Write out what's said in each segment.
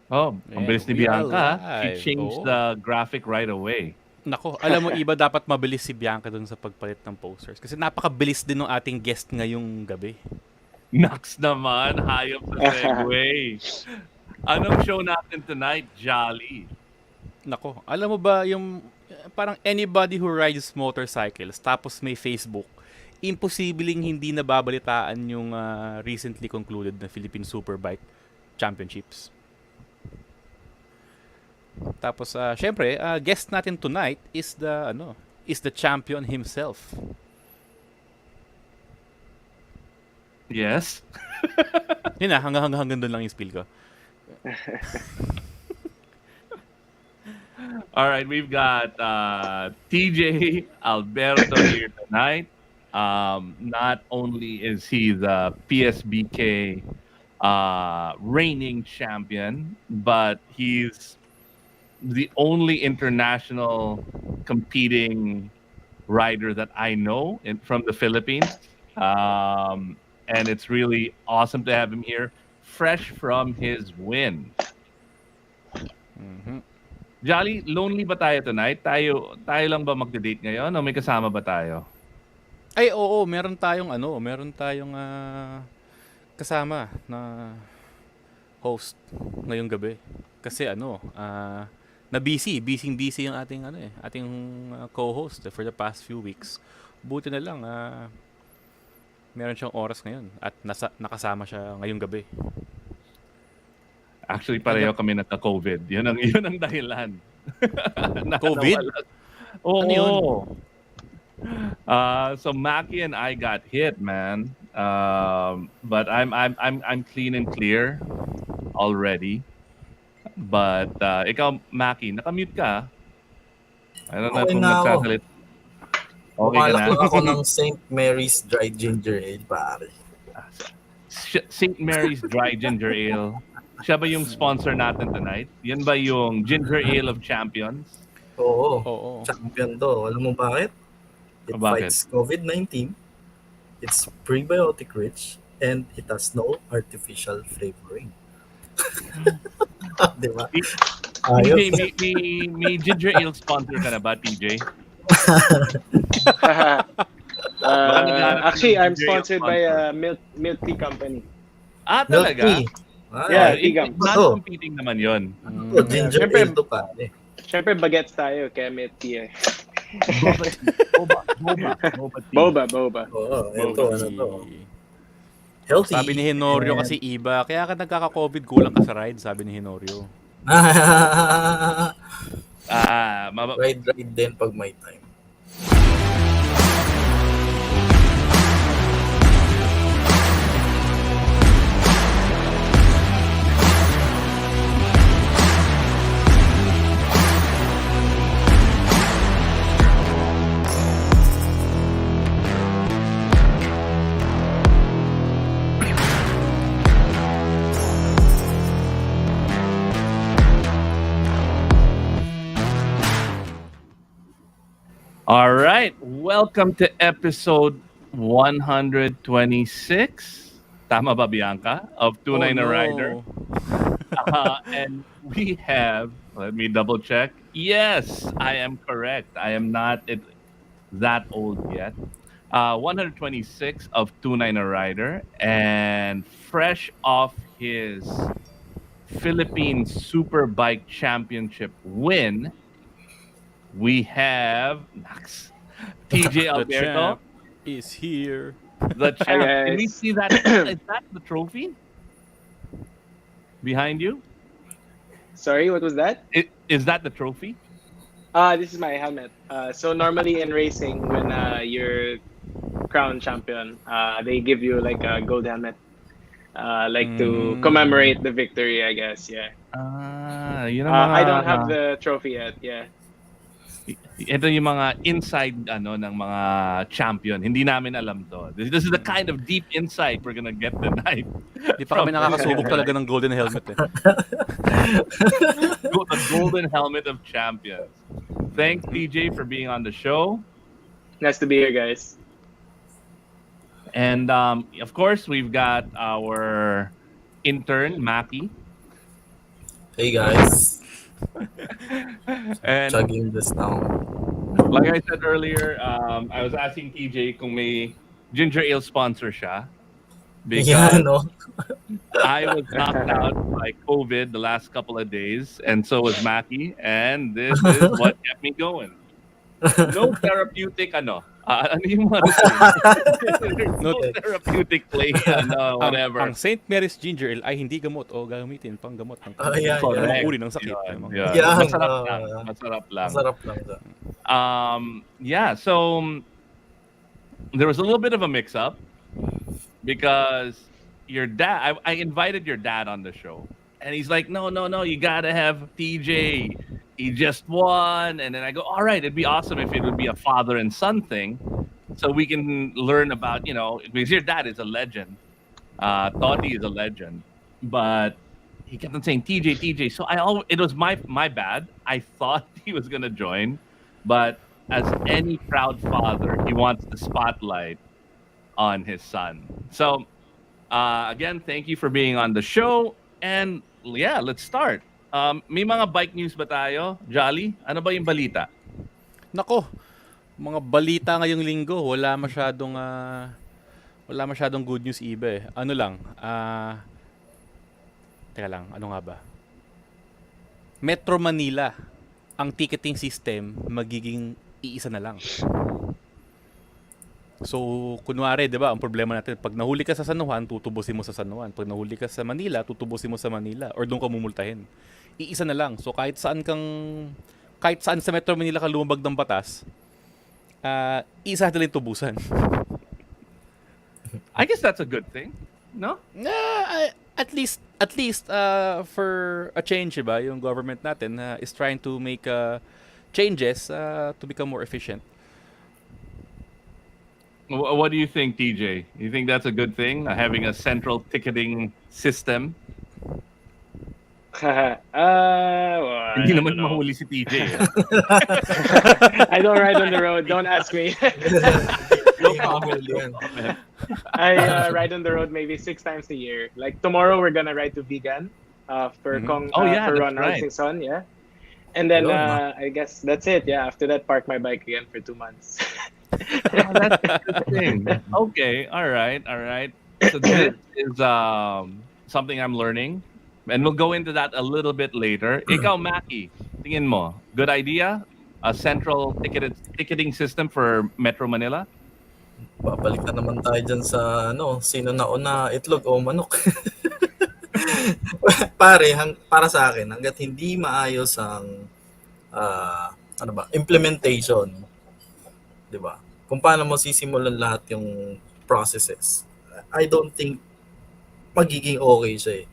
Oh, ang Ayan, bilis ni we are Bianca. She live. changed Oo. the graphic right away. Nako, alam mo, iba dapat mabilis si Bianca dun sa pagpalit ng posters. Kasi napakabilis din ng ating guest ngayong gabi. Nax naman, hayop sa segue. Anong show natin tonight, Jolly? Nako, alam mo ba yung parang anybody who rides motorcycles tapos may Facebook, imposibleng hindi nababalitaan yung recently concluded na Philippine Super Bike Championships. Tapos syempre, guest natin tonight is the champion himself. Yes? Yun na, hanggang doon lang yung spiel ko. All right, we've got TJ Alberto here tonight. Not only is he the PSBK reigning champion, but he's the only international competing rider that I know from the Philippines. And it's really awesome to have him here, fresh from his win. Mhm. Jolly, lonely ba tayo tonight? Tayo lang ba magde-date ngayon o may kasama ba tayo? Ay, oo, meron tayong kasama na host ngayong gabi. Kasi na busy yung ating co-host for the past few weeks. Buti na lang meron siyang oras ngayon at nakasama siya ngayong gabi. Actually, pareho kami nagka-COVID. Yun ang dahilan. COVID? Oo. Ano yun? So Mackie and I got hit, man. But I'm clean and clear already. But ikaw, Mackie, nakamute ka. I don't know Okay kung na ako. nagsasalit. Okay ka Pumalak na? lang ako ng St. Mary's Dry Ginger Ale, pare. St. Mary's Dry Ginger Ale. Siya ba yung sponsor natin tonight? Yan ba yung Ginger Ale of Champions? Oo. Champion to. Alam mo bakit? It Bakit? fights COVID-19. It's prebiotic rich and it has no artificial flavoring. Di ba? TJ, may ginger ale sponsor ka na ba, TJ? Actually, I'm sponsored by a milk tea company. Talaga? Milk tea. Yeah, tea-gum. Non-competing naman yun. Ginger ale to, pare. Siyempre, bagets tayo, kaya milk tea eh. Boba. Oo, ito, to. Healthy. Sabi ni Henorio kasi iba, kaya ka nagkaka-COVID, kulang ka sa ride, sabi ni Henorio. Ride din pag may time. All right. Welcome to episode 126. Tama ba, Bianca? Of Tunay na Rider. And we have, let me double check. Yes, I am correct. I am not that old yet. 126 of Tunay na Rider. And fresh off his Philippine Super Bike Championship win, we have TJ Alberto is here. The champ. Can we see that? Is that the trophy behind you? Sorry, what was that? Is that the trophy? This is my helmet. So normally in racing, when you're crown champion, they give you like a gold helmet, to commemorate the victory, I guess. Yeah. I don't have the trophy yet. Yeah. Ito yung mga inside ng mga champion. Hindi namin alam to. This is the kind of deep insight we're gonna get tonight. Di pa kami nakakasubok talaga ng golden helmet eh. The golden helmet of champions. Thanks, TJ, for being on the show. Nice to be here, guys. And of course, we've got our intern, Mackie. Hey guys, And chugging this now. like I said earlier, I was asking TJ kung may ginger ale sponsor siya Yeah, because no. I was knocked out by COVID the last couple of days, and so was Mackie, and this is what kept me going. No therapeutic ano yung mga routine? There's No, no therapeutic play, ang whatever. St. Mary's Ginger Ale ay hindi gamot o gagamitin pang gamot ng Yeah, yeah. anumang Correct. uri ng sakit. Yun, Mga yun. Yan, Masarap lang, masarap lang. masarap lang siya. Yeah, so there was a little bit of a mix-up because your dad, I invited your dad on the show, and he's like, no, no, no, you gotta have TJ. He just won, and then I go, all right, it'd be awesome if it would be a father and son thing, so we can learn about because your dad is a legend. Toti is a legend, but he kept on saying TJ, TJ. So it was my bad. I thought he was gonna join, but as any proud father, he wants the spotlight on his son. So again, thank you for being on the show, and yeah, let's start. May mga bike news ba tayo? Jolly, ano ba yung balita? Nako, mga balita ngayong linggo, wala masyadong good news iba eh. Ano lang, teka lang, ano nga ba? Metro Manila, ang ticketing system magiging iisa na lang. So, kunwari, 'di ba, ang problema natin, pag nahuli ka sa San Juan, tutubusin mo sa San Juan. Pag nahuli ka sa Manila, tutubusin mo sa Manila or doon ka mumultahin. Iisa na lang. So, kahit saan sa Metro Manila ka lumabag ng batas, isa na lang tubusan. I guess that's a good thing, no? At least for a change, ba, yung government natin is trying to make changes to become more efficient. What do you think, TJ? You think that's a good thing, having a central ticketing system? Well, Hindi I naman don't know. mahuli si TJ. I don't ride on the road. Don't ask me. No comment. No comment. I ride on the road maybe 6 times a year. Like tomorrow, we're gonna ride to Vegan for Oh, yeah, for that's Ron right. Hutchinson, yeah. And then Yun, I guess that's it. Yeah. After that, park my bike again for 2 months. Oh, that's a good thing. Okay, all right, all right. So this is something I'm learning, and we'll go into that a little bit later. Ikaw, Mackie, tingin mo, good idea? A central ticketing system for Metro Manila? Babalik na naman tayo dyan sa sino nauna, itlog o manok. Pare, para sa akin, hanggat hindi maayos ang implementation, 'di ba? Kung paano mo sisimulan lahat yung processes. I don't think magiging okay siya eh.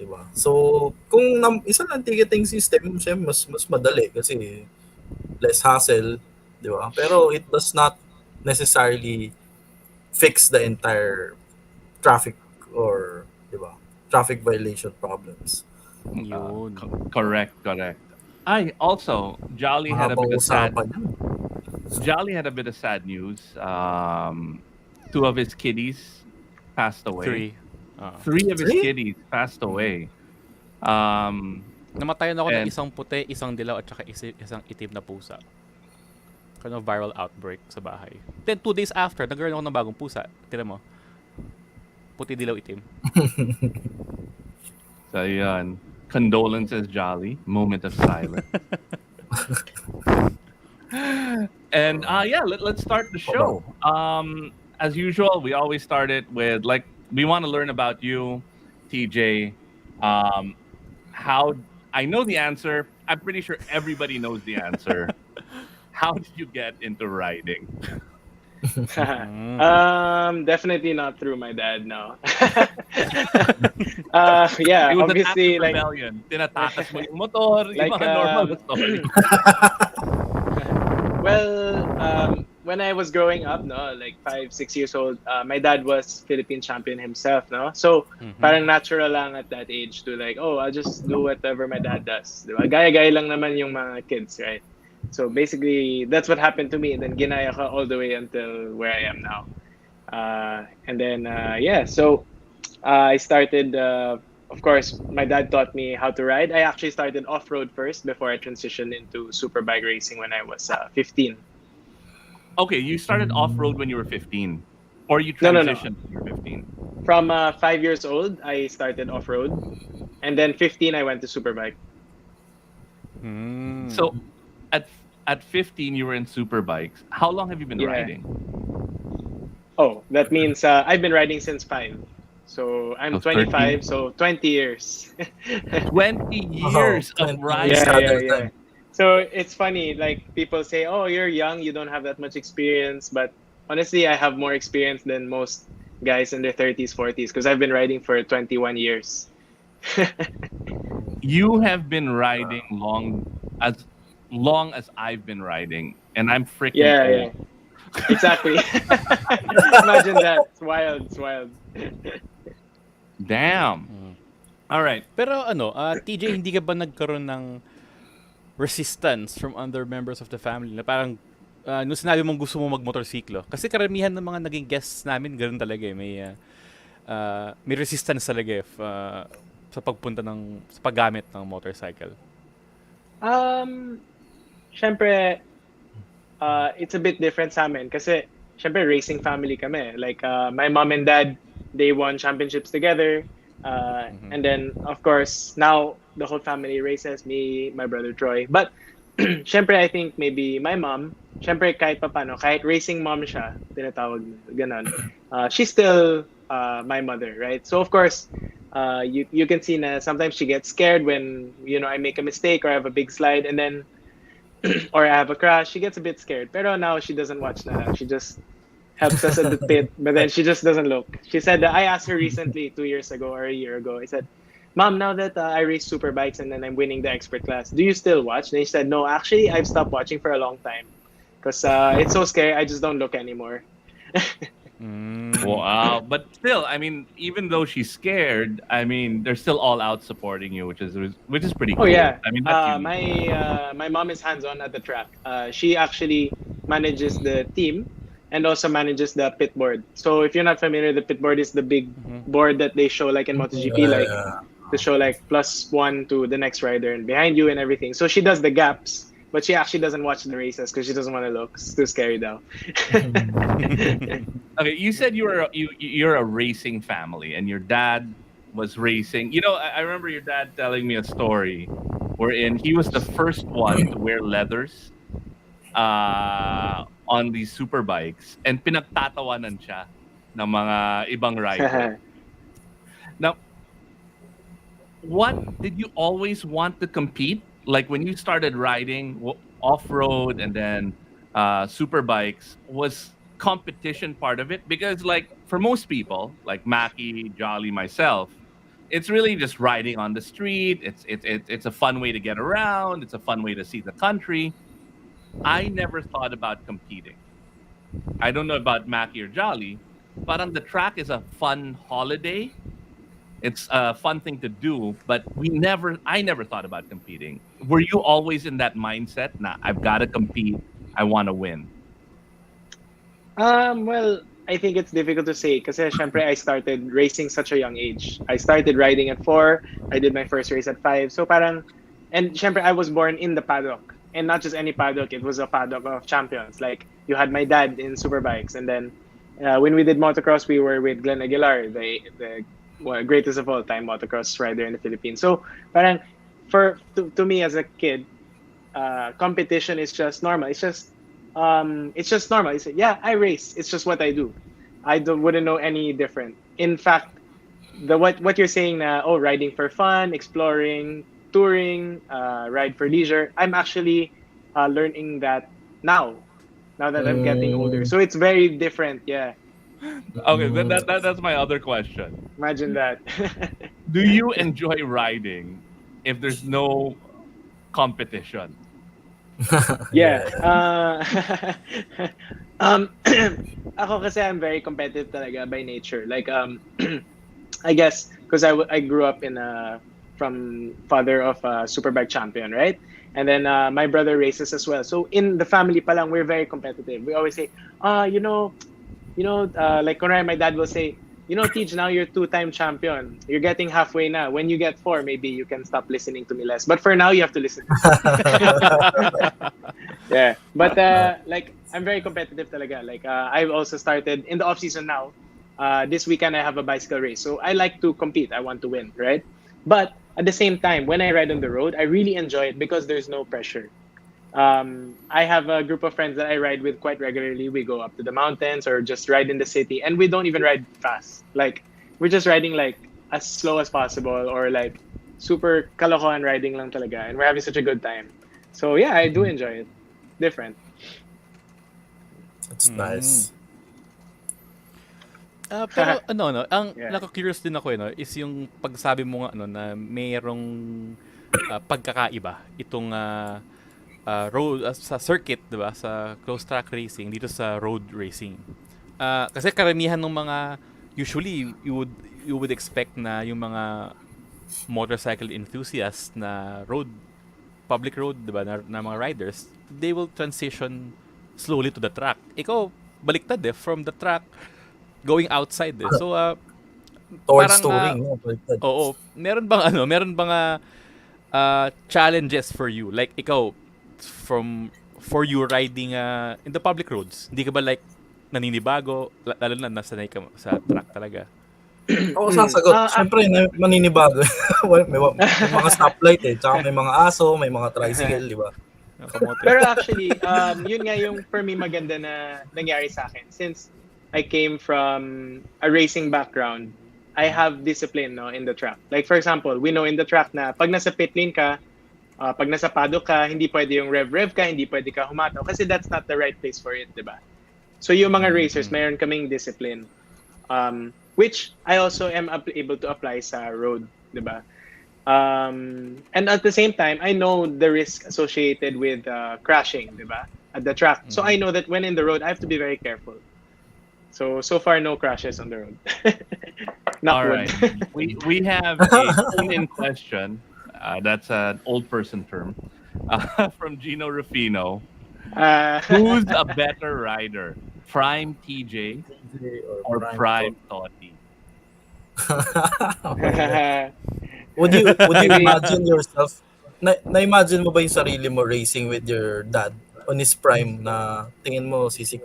'Di ba? So, kung isa lang ticketing system, syempre mas madali kasi less hassle, 'di ba? Pero it does not necessarily fix the entire traffic or, 'di ba? Traffic violation problems. Yun. Correct, correct. I also Jolly had a Mahabang bit of sad. usapan yan. Jolly had a bit of sad news. 2 of his kiddies passed away. 3. 3 of his Three? kiddies passed away. Namatayan ako ng And- isang puti, isang dilaw at saka isang itim na pusa. Kind of viral outbreak sa bahay. Then 2 days after, nagkaroon ako ng bagong pusa. Tira mo. Puti, dilaw, itim. So yun. Condolences, Jolly. Moment of silence. And yeah, let's start the show. As usual, we always start it with we want to learn about you, TJ. How I know the answer. I'm pretty sure everybody knows the answer. How did you get into riding? Definitely not through my dad. No. Yeah, It was obviously, an act of like rebellion. Tinatakas mo yung motor, yung Like, mga normal story. well, when I was growing up, no, like 5, 6 years old, my dad was Philippine champion himself, no. So parang natural lang at that age to like, oh, I'll just do whatever my dad does. Diba? Gaya-gaya lang naman yung mga kids, right? So basically, that's what happened to me. And then ginaya ko all the way until where I am now. And then, yeah, so I started of course, my dad taught me how to ride. I actually started off road first before I transitioned into super bike racing when I was 15. Okay, you started off road when you were 15, or you No, no, no. transitioned when you were 15. From 5 years old, I started off road, and then 15, I went to super bike. So at at 15, you were in super bikes. How long have you been Yeah. riding? Oh, that means I've been riding since 5. So I'm So 13, 25, so 20 years. 20 Oh, years of 20 years Yeah, riding. yeah, saddle yeah. time. So it's funny, like people say, "Oh, you're young, you don't have that much experience." But honestly, I have more experience than most guys in their 30s, 40s because I've been riding for 21 years. You have been riding as long as I've been riding, and I'm freaking Yeah, old. yeah. Exactly. Imagine that. It's wild, it's wild. Damn. All right. Pero ano, TJ, hindi ka ba nagkaroon ng resistance from other members of the family na parang nung sinabi mong gusto mo magmotorsiklo? Kasi karamihan ng mga naging guests namin ganoon talaga eh. May resistance talaga sa pagpunta sa paggamit ng motorcycle. Um, Syempre, it's a bit different sa amin kasi syempre racing family kami. Like my mom and dad, they won championships together. And then of course now the whole family races, me, my brother Troy. But syempre I think maybe my mom, syempre kahit papano, kahit racing mom siya, tinatawag ganon. She's still my mother, right? So of course, you can see na sometimes she gets scared when I make a mistake or I have a big slide, and then or I have a crash, she gets a bit scared. Pero now she doesn't watch na lang. She just helps us at the pit, but then she just doesn't look. She said that I asked her recently, 2 years ago or a year ago, I said, Mom, now that I race super bikes and then I'm winning the expert class, do you still watch? And she said, no, actually, I've stopped watching for a long time because it's so scary. I just don't look anymore. Wow. But still, I mean, even though she's scared, I mean, they're still all out supporting you, which is pretty Oh cool. yeah. I mean, that's unique. My mom is hands-on at the track. She actually manages the team and also manages the pit board. So if you're not familiar, the pit board is the big board that they show like in MotoGP, like to show like +1 to the next rider and behind you and everything. So she does the gaps, but she actually doesn't watch the races because she doesn't want to look. It's too scary though. Okay, you said you're a racing family, and your dad was racing. I remember your dad telling me a story wherein he was the first one to wear leathers on these super bikes, and pinagtatawanan siya ng mga ibang riders. Now, what did you always want to compete? Like when you started riding off-road and then super bikes, was competition part of it? Because like for most people, like Mackie, Jolly, myself, it's really just riding on the street. It's a fun way to get around. It's a fun way to see the country. I never thought about competing. I don't know about Mackie or Jolly, but on the track is a fun holiday. It's a fun thing to do, but I never thought about competing. Were you always in that mindset? Nah, I've got to compete. I want to win. Well, I think it's difficult to say kasi syempre I started racing such a young age. I started riding at 4. I did my first race at 5. So parang, and syempre I was born in the paddock. And not just any paddock, it was a paddock of champions. Like you had my dad in super bikes, and then when we did motocross, we were with Glenn Aguilar, the greatest of all time motocross rider in the Philippines. So parang to me as a kid, competition is just normal. It's just normal. It's yeah, I race. It's just what I do. Wouldn't know any different. In fact, what you're saying na riding for fun, exploring, touring, ride for leisure. I'm actually learning that now that I'm getting older. So it's very different. Yeah. Okay, that's my other question. Imagine that. Do you enjoy riding if there's no competition? Yeah. Ako kasi I'm very competitive talaga by nature. Like I guess because I grew up from father of a superbike champion, right? And then my brother races as well. So in the family pa lang, we're very competitive. We always say, like my dad will say, Tej, now you're two-time champion. You're getting halfway now. When you get 4, maybe you can stop listening to me less. But for now, you have to listen to me. Yeah. But like, I'm very competitive talaga. Like, I've also started in the off season now. This weekend I have a bicycle race, so I like to compete. I want to win, right? But at the same time, when I ride on the road, I really enjoy it because there's no pressure. I have a group of friends that I ride with quite regularly. We go up to the mountains or just ride in the city, and we don't even ride fast. Like, we're just riding like as slow as possible, or like super kalokohan riding lang talaga, and we're having such a good time. So yeah, I do enjoy it. Different. That's nice. Pero ano, ang Yeah. nako-curious din ako is yung pagsabi mo nga na mayroong pagkakaiba itong road sa circuit, 'di ba? Sa close track racing dito sa road racing. Kasi karamihan ng mga usually you would expect na yung mga motorcycle enthusiasts na public road, 'di ba, na mga riders, they will transition slowly to the track. Ikaw baliktad from the track going outside So Towards parang, touring, no? Baliktad. oo, meron bang challenges for you? Like ikaw for you riding in the public roads. Hindi ka ba like naninibago lalo na nasanay ka sa track talaga? Ako sasagot. Siyempre, maninibago. may mga stoplight tsaka may mga aso, may mga tricycle, di ba? Pero actually, yun nga yung for me maganda na nangyari sa akin. Since I came from a racing background, I have discipline in the track. Like for example, we know in the track na pag nasa pit lane ka, pag nasa paddock ka, hindi pwede yung rev ka, hindi pwede ka humataw kasi that's not the right place for it, di ba? So yung mga racers, mayroon kaming discipline. Which I also am able to apply sa road, di ba? And at the same time, I know the risk associated with crashing, di ba? At the track. So I know that when in the road, I have to be very careful. So far, no crashes on the road. All right. We have a phone-in question. That's an old person term. From Gino Rufino. Who's a better rider? Prime TJ or Prime Toti? Would you imagine yourself, na-imagine mo ba yung sarili mo racing with your dad on his prime na tingin mo sisik?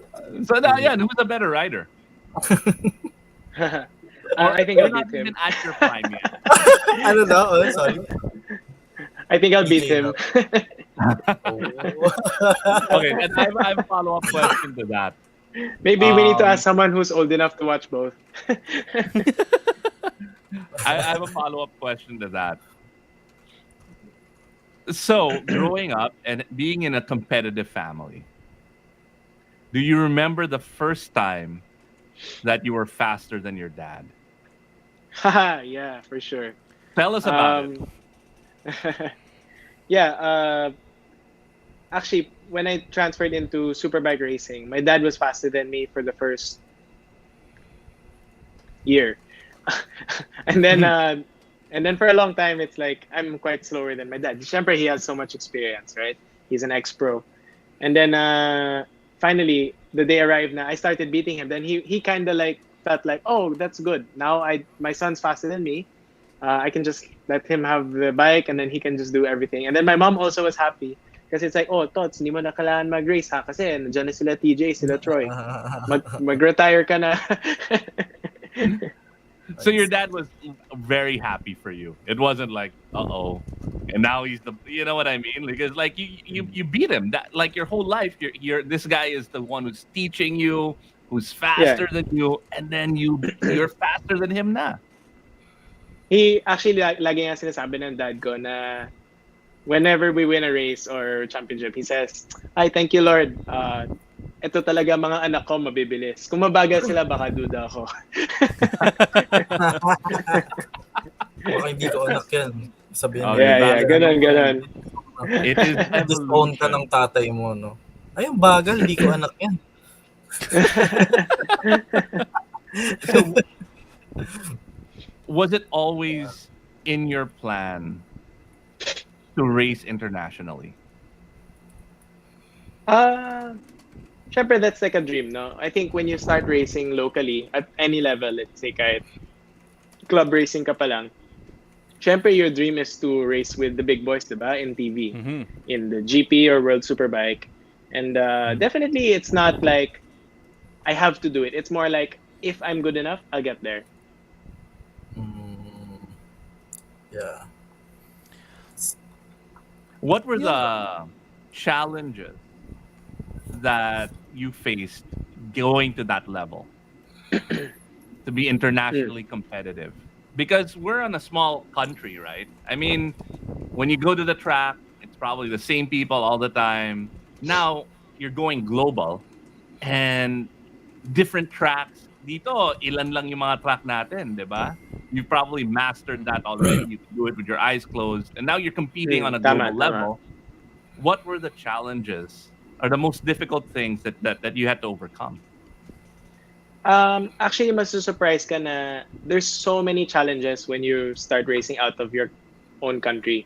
So now, yeah, who's a better rider? I think I'll not beat him. even at your prime yet. Ano daw? Oh, sorry. I think I'll beat him. Okay, and I have a follow-up question to that. Maybe we need to ask someone who's old enough to watch both. I have a follow-up question to that. So, growing up and being in a competitive family, do you remember the first time that you were faster than your dad? Yeah, for sure. Tell us about it. Yeah, actually, when I transferred into superbike racing, my dad was faster than me for the first year. and then for a long time, it's like I'm quite slower than my dad. Siyempre, he has so much experience, right? He's an ex-pro. And then finally, the day arrived na I started beating him. Then he kind of like felt like, oh, that's good. Now my son's faster than me. I can just let him have the bike and then he can just do everything. And then my mom also was happy kasi it's like, oh, Tots, hindi mo na kailangan mag-race ha kasi nandiyan na sila TJ, sila Troy. Mag-retire ka na. So your dad was very happy for you. It wasn't like, uh-oh, and now he's the, you know what I mean? Because like you beat him. That like your whole life, you're this guy is the one who's teaching you, who's faster than you, and then you're faster than him na. He actually lagi nga sinasabi ng dad ko na whenever we win a race or championship, he says, "Ay, thank you Lord. Ito talaga mga anak ko mabibilis. Kung mabagal sila, baka duda ako." Baka hindi ko anak yan. Sabihin mo. Yeah, ganun. It is disown ka ng tatay mo, no? Ay, ang bagal, hindi ko anak yan. So, was it always in your plan to race internationally? syempre that's like a dream, no? I think when you start racing locally at any level, let's say kahit club racing ka pa lang, syempre your dream is to race with the big boys, diba? In TV, Mm-hmm. in the GP or World Superbike. And definitely it's not like I have to do it. It's more like if I'm good enough, I'll get there. Mm, yeah. What were the challenges that you faced going to that level to be internationally competitive? Because we're in a small country, right? I mean, when you go to the track, it's probably the same people all the time. Now you're going global and different tracks. Dito, ilan lang yung mga track natin, di ba? You've probably mastered that already. You can do it with your eyes closed. And now you're competing on a Tama, global tama. level. What were the challenges or the most difficult things that you had to overcome? Actually, mas surprise ka na there's so many challenges when you start racing out of your own country.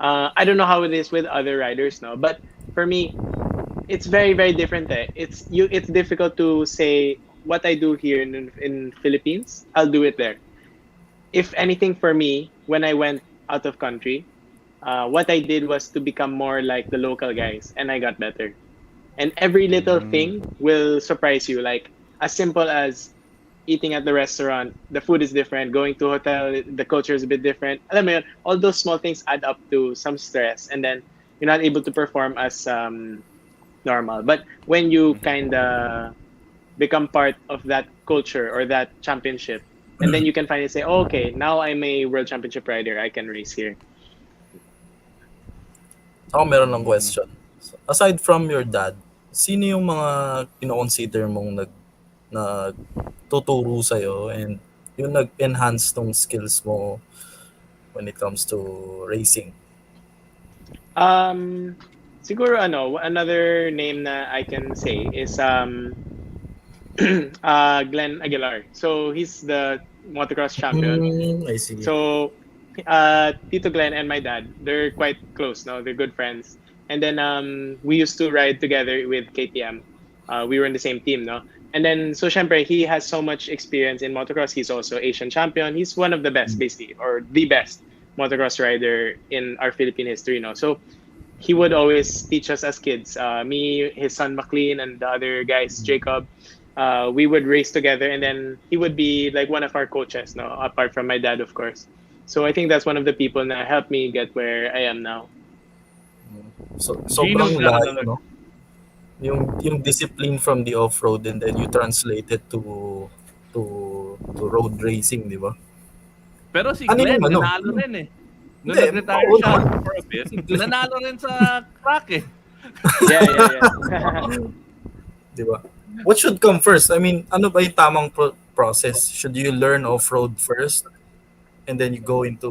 I don't know how it is with other riders now, but for me, it's very very different. It's difficult to say what I do here in Philippines. I'll do it there. If anything, for me, when I went out of country, what I did was to become more like the local guys, and I got better. And every little thing will surprise you. Like as simple as eating at the restaurant, the food is different. Going to a hotel, the culture is a bit different. Alam mo yun, all those small things add up to some stress, and then you're not able to perform as normal. But when you kind of become part of that culture or that championship, and then you can finally say, oh, okay, now I'm a world championship rider. I can race here. Ako meron ng question. Aside from your dad, sino yung mga kino-consider mong nagtuturo sa'yo and yung nag-enhance tong skills mo when it comes to racing? Siguro another name na I can say is Glenn Aguilar. So he's the motocross champion. I see. So Tito Glenn and my dad, they're quite close, no? They're good friends. And then we used to ride together with KTM. We were in the same team, no? And then so syempre, he has so much experience in motocross. He's also Asian champion. He's one of the best, basically, or the best motocross rider in our Philippine history, no? So he would always teach us as kids. Me, his son McLean, and the other guys, Jacob. We would race together, and then he would be like one of our coaches, no? Apart from my dad, of course. So I think that's one of the people that helped me get where I am now. So, Gino's sobrang got layo, another- no? Yung discipline from the off-road and then you translate it to road racing, di ba? Pero si Ano Glenn, yung ano? nanalo rin eh. Nung Hindi, nag-retire oo siya naman. for a bit, nanalo rin sa track eh. Yeah. Di ba? What should come first? I mean, ano ba yung tamang process? Should you learn off-road first and then you go into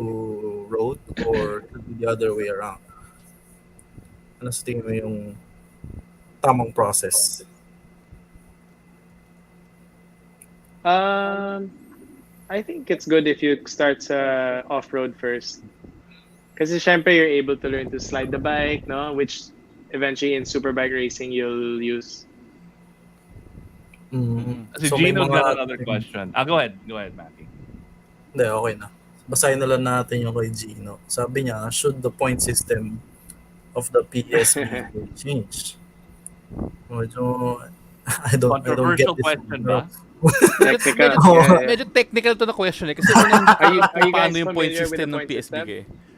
road, or should be the other way around? Ano sa tingin mo yung tamang process? I think it's good if you start off-road first. Kasi syempre you're able to learn to slide the bike, no? Which eventually in superbike racing you'll use. Si So, may Gino's mga- got another question. Go ahead, Matty. Hindi, okay na. Basahin na lang natin yung kay Gino. Sabi niya, should the point system of the PSP change? Medyo, I don't get Controversial this. question ba? Technical. Medyo technical to na question eh. Kasi unang Are you paano guys yung point familiar with system the ng point PSBK?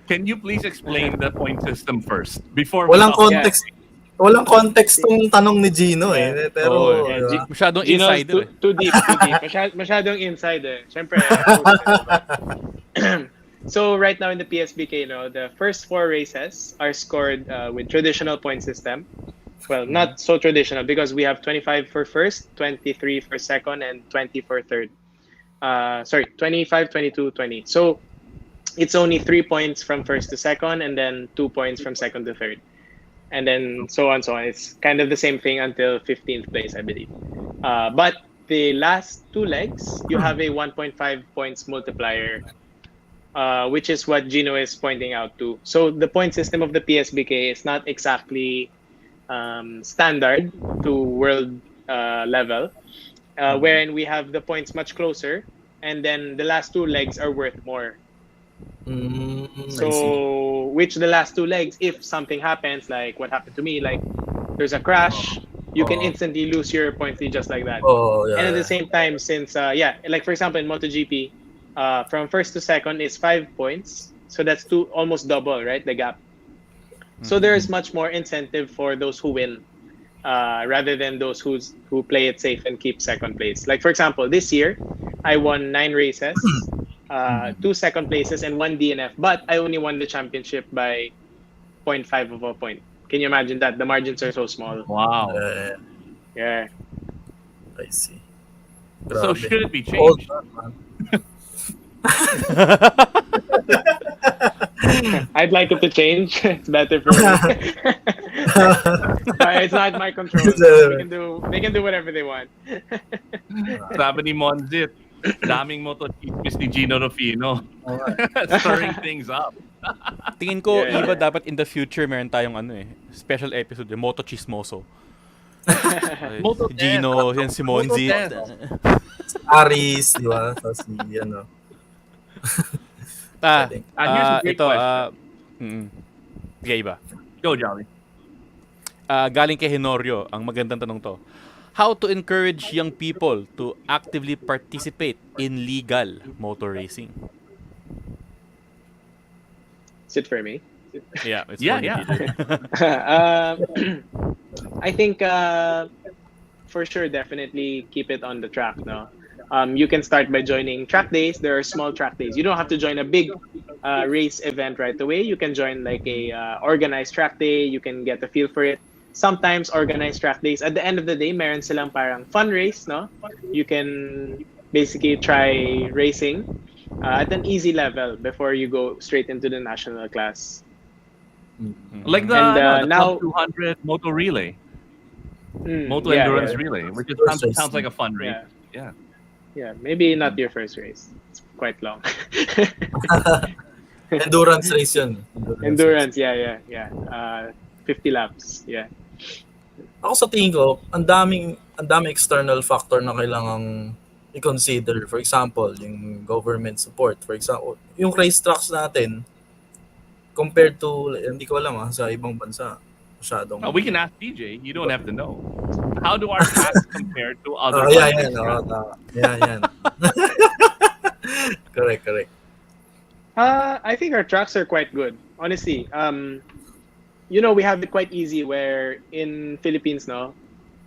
Can you please explain the point system first before we Walang talk- context. Walang context tong tanong ni Gino eh. Pero, Oo, eh. diba? Masyadong Gino's insider eh. too deep. Masyadong insider. Syempre. So right now in the PSBK, the first 4 races are scored with traditional point system. Well, not so traditional because we have 25 for first, 23 for second, and 20 for third. 25, 22, 20. So it's only 3 points from first to second, and then 2 points from second to third. And then so on. It's kind of the same thing until 15th place, I believe. But the last 2 legs, you have a 1.5 points multiplier, which is what Gino is pointing out to. So the point system of the PSBK is not exactly standard to world level, wherein we have the points much closer, and then the last two legs are worth more. I see. So, which the last two legs, if something happens, like what happened to me, like there's a crash, you can instantly lose your points just like that. Oh, And at the yeah. same time, since like for example in MotoGP, from first to second is 5 points, so that's almost double, right? The gap. So there's much more incentive for those who win, rather than those who play it safe and keep second place. Like for example, this year, I won 9 races, 2 second places, and 1 DNF, but I only won the championship by 0.5 of a point. Can you imagine that? The margins are so small. Wow. Yeah. I see. So Grabe. should it be Old changed? man. I'd like it to change. It's better for me. But it's not my control. They can do whatever they want. Sabi ni Monzit, daming moto-chismis ni Gino Rufino. Stirring things up. Tingin ko, Yeah. iba dapat in the future meron tayong special episode, Moto Chismoso. Moto Gino, yan si Monzit. Aris, di ba? Tapos si, ano. Here's a great ito, question. sige, iba. Go, Jolly. Galing kay Henorio, ang magandang tanong to. How to encourage young people to actively participate in legal motor racing? Is it for me? Yeah, it's Yeah, for you, yeah. TJ. I think for sure, definitely keep it on the track. No, you can start by joining track days. There are small track days. You don't have to join a big race event right away. You can join like a organized track day. You can get a feel for it. Sometimes organized track days, at the end of the day, meron silang parang fun race. No, you can basically try racing at an easy level before you go straight into the national class. Like the, And, the now- Club 200 Moto Relay. Moto Yeah, Endurance yeah. Relay, which is, First sounds like a fun race. Yeah. Yeah. Yeah, maybe not your first race. It's quite long. Endurance race yun. Endurance, yeah. 50 laps, yeah. Ako sa tingin ko, ang daming external factor na kailangang i-consider. For example, yung government support. For example, yung racetracks natin, compared to, hindi ko alam sa ibang bansa, masyadong... We can ask DJ. You don't have to know. How do our tracks compare to other yan. countries' tracks? Yan. Correct. I think our tracks are quite good, honestly. We have it quite easy where in Philippines, no,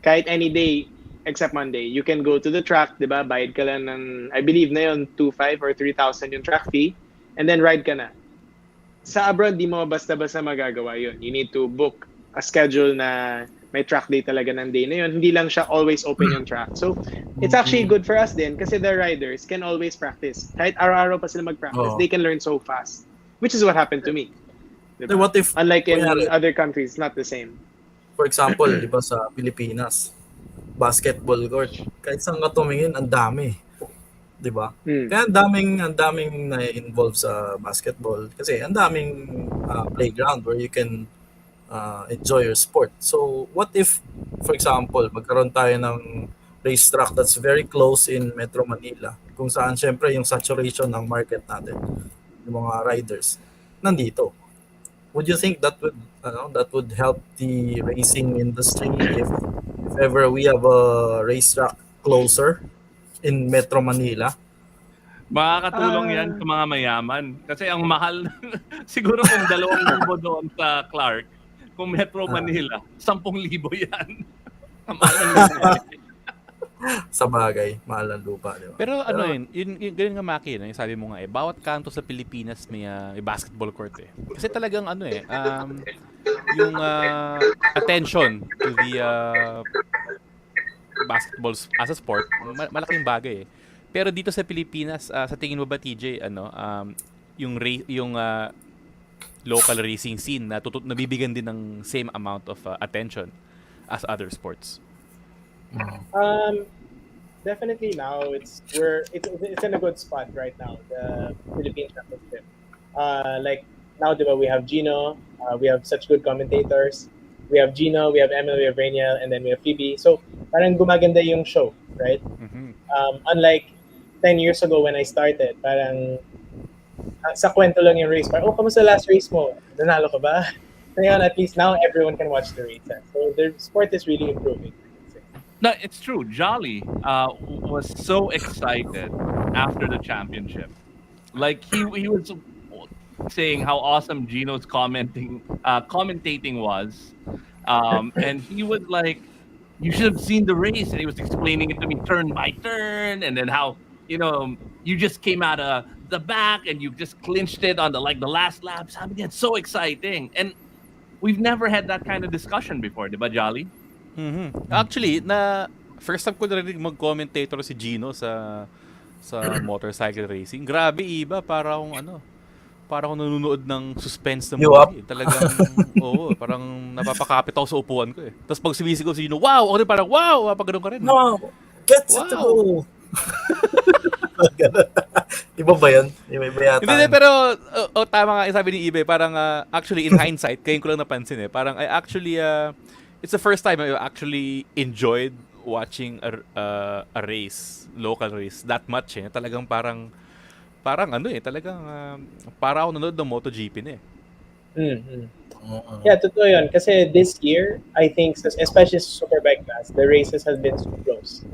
kahit any day except Monday, you can go to the track, di ba? Bayad ka lang ng, I believe na yun, 2,500 or 3,000 yung track fee, and then ride ka na. Sa abroad, di mo basta-basta magagawa yun. You need to book a schedule na may track day talaga ng day na yun. Hindi lang siya always open yung track. So, it's actually good for us din kasi the riders can always practice. Kahit araw-araw pa sila mag-practice, they can learn so fast. Which is what happened to me. Diba? What if, Unlike in kunyari, other countries, not the same. for example, di ba sa Pilipinas, basketball court, kahit saan ka tumingin, ang dami. Di ba? Kaya ang daming na-involve sa basketball kasi ang daming playground where you can enjoy your sport. So, what if, for example, magkaroon tayo ng racetrack that's very close in Metro Manila, kung saan syempre yung saturation ng market natin, yung mga riders, nandito. Would you think that would help the racing industry if ever we have a racetrack closer in Metro Manila? Makakatulong yan sa mga mayaman. Kasi ang mahal, siguro kung 2,000 doon sa Clark, kung Metro Manila, 10,000 yan. Ang mahal ng lupa. Sa bagay, mahal ang lupa, di ba? Pero yun ganun nga Maki, yung sabi mo nga bawat kanto sa Pilipinas may basketball court Kasi talagang yung attention to the basketball as a sport, malaking bagay Pero dito sa Pilipinas, sa tingin mo ba TJ, yung local racing scene na nabibigyan din ng same amount of attention as other sports? Definitely now it's in a good spot right now, the Philippine Championship. Like now, diba, we have Gino, we have such good commentators. we have Gino, we have Emil, we have Rainiel, and then we have Phoebe. So parang gumaganda yung show, right? Unlike 10 years ago when I started, parang sa kwento lang yung race. Parang, kamusta last race mo? Nanalo ka ba? Ngayon, at least now everyone can watch the races. So the sport is really improving. No, it's true. Jolly was so excited after the championship. Like he was saying how awesome Gino's commentating was, and he was like, "You should have seen the race," and he was explaining it to me turn by turn, and then how you just came out of the back and you just clinched it on the last laps. I mean, it's so exciting, and we've never had that kind of discussion before, diba, Jolly? Actually, first time ko narinig mag-commentator si Gino sa motorcycle racing. Grabe, iba, para akong nanonood ng suspense na You up? movie. Talagang, oo, parang napapakapit ako sa upuan ko eh. Tapos pag sumisigaw si Gino, wow! Ako din parang, wow! Pag ganun ka rin. No! Gets it to Wow. go! Iba ba yun? Iba yata. Hindi, pero tama nga sabi ni Ibe, parang actually in hindsight, kayo ko lang napansin eh. Parang I actually it's the first time I actually enjoyed watching a race, local race that much eh. Talagang parang talagang para ako nanonood ng MotoGP na eh. Yeah, totoo yun. Kasi this year, I think, especially sa Superbike class, the races have been so close.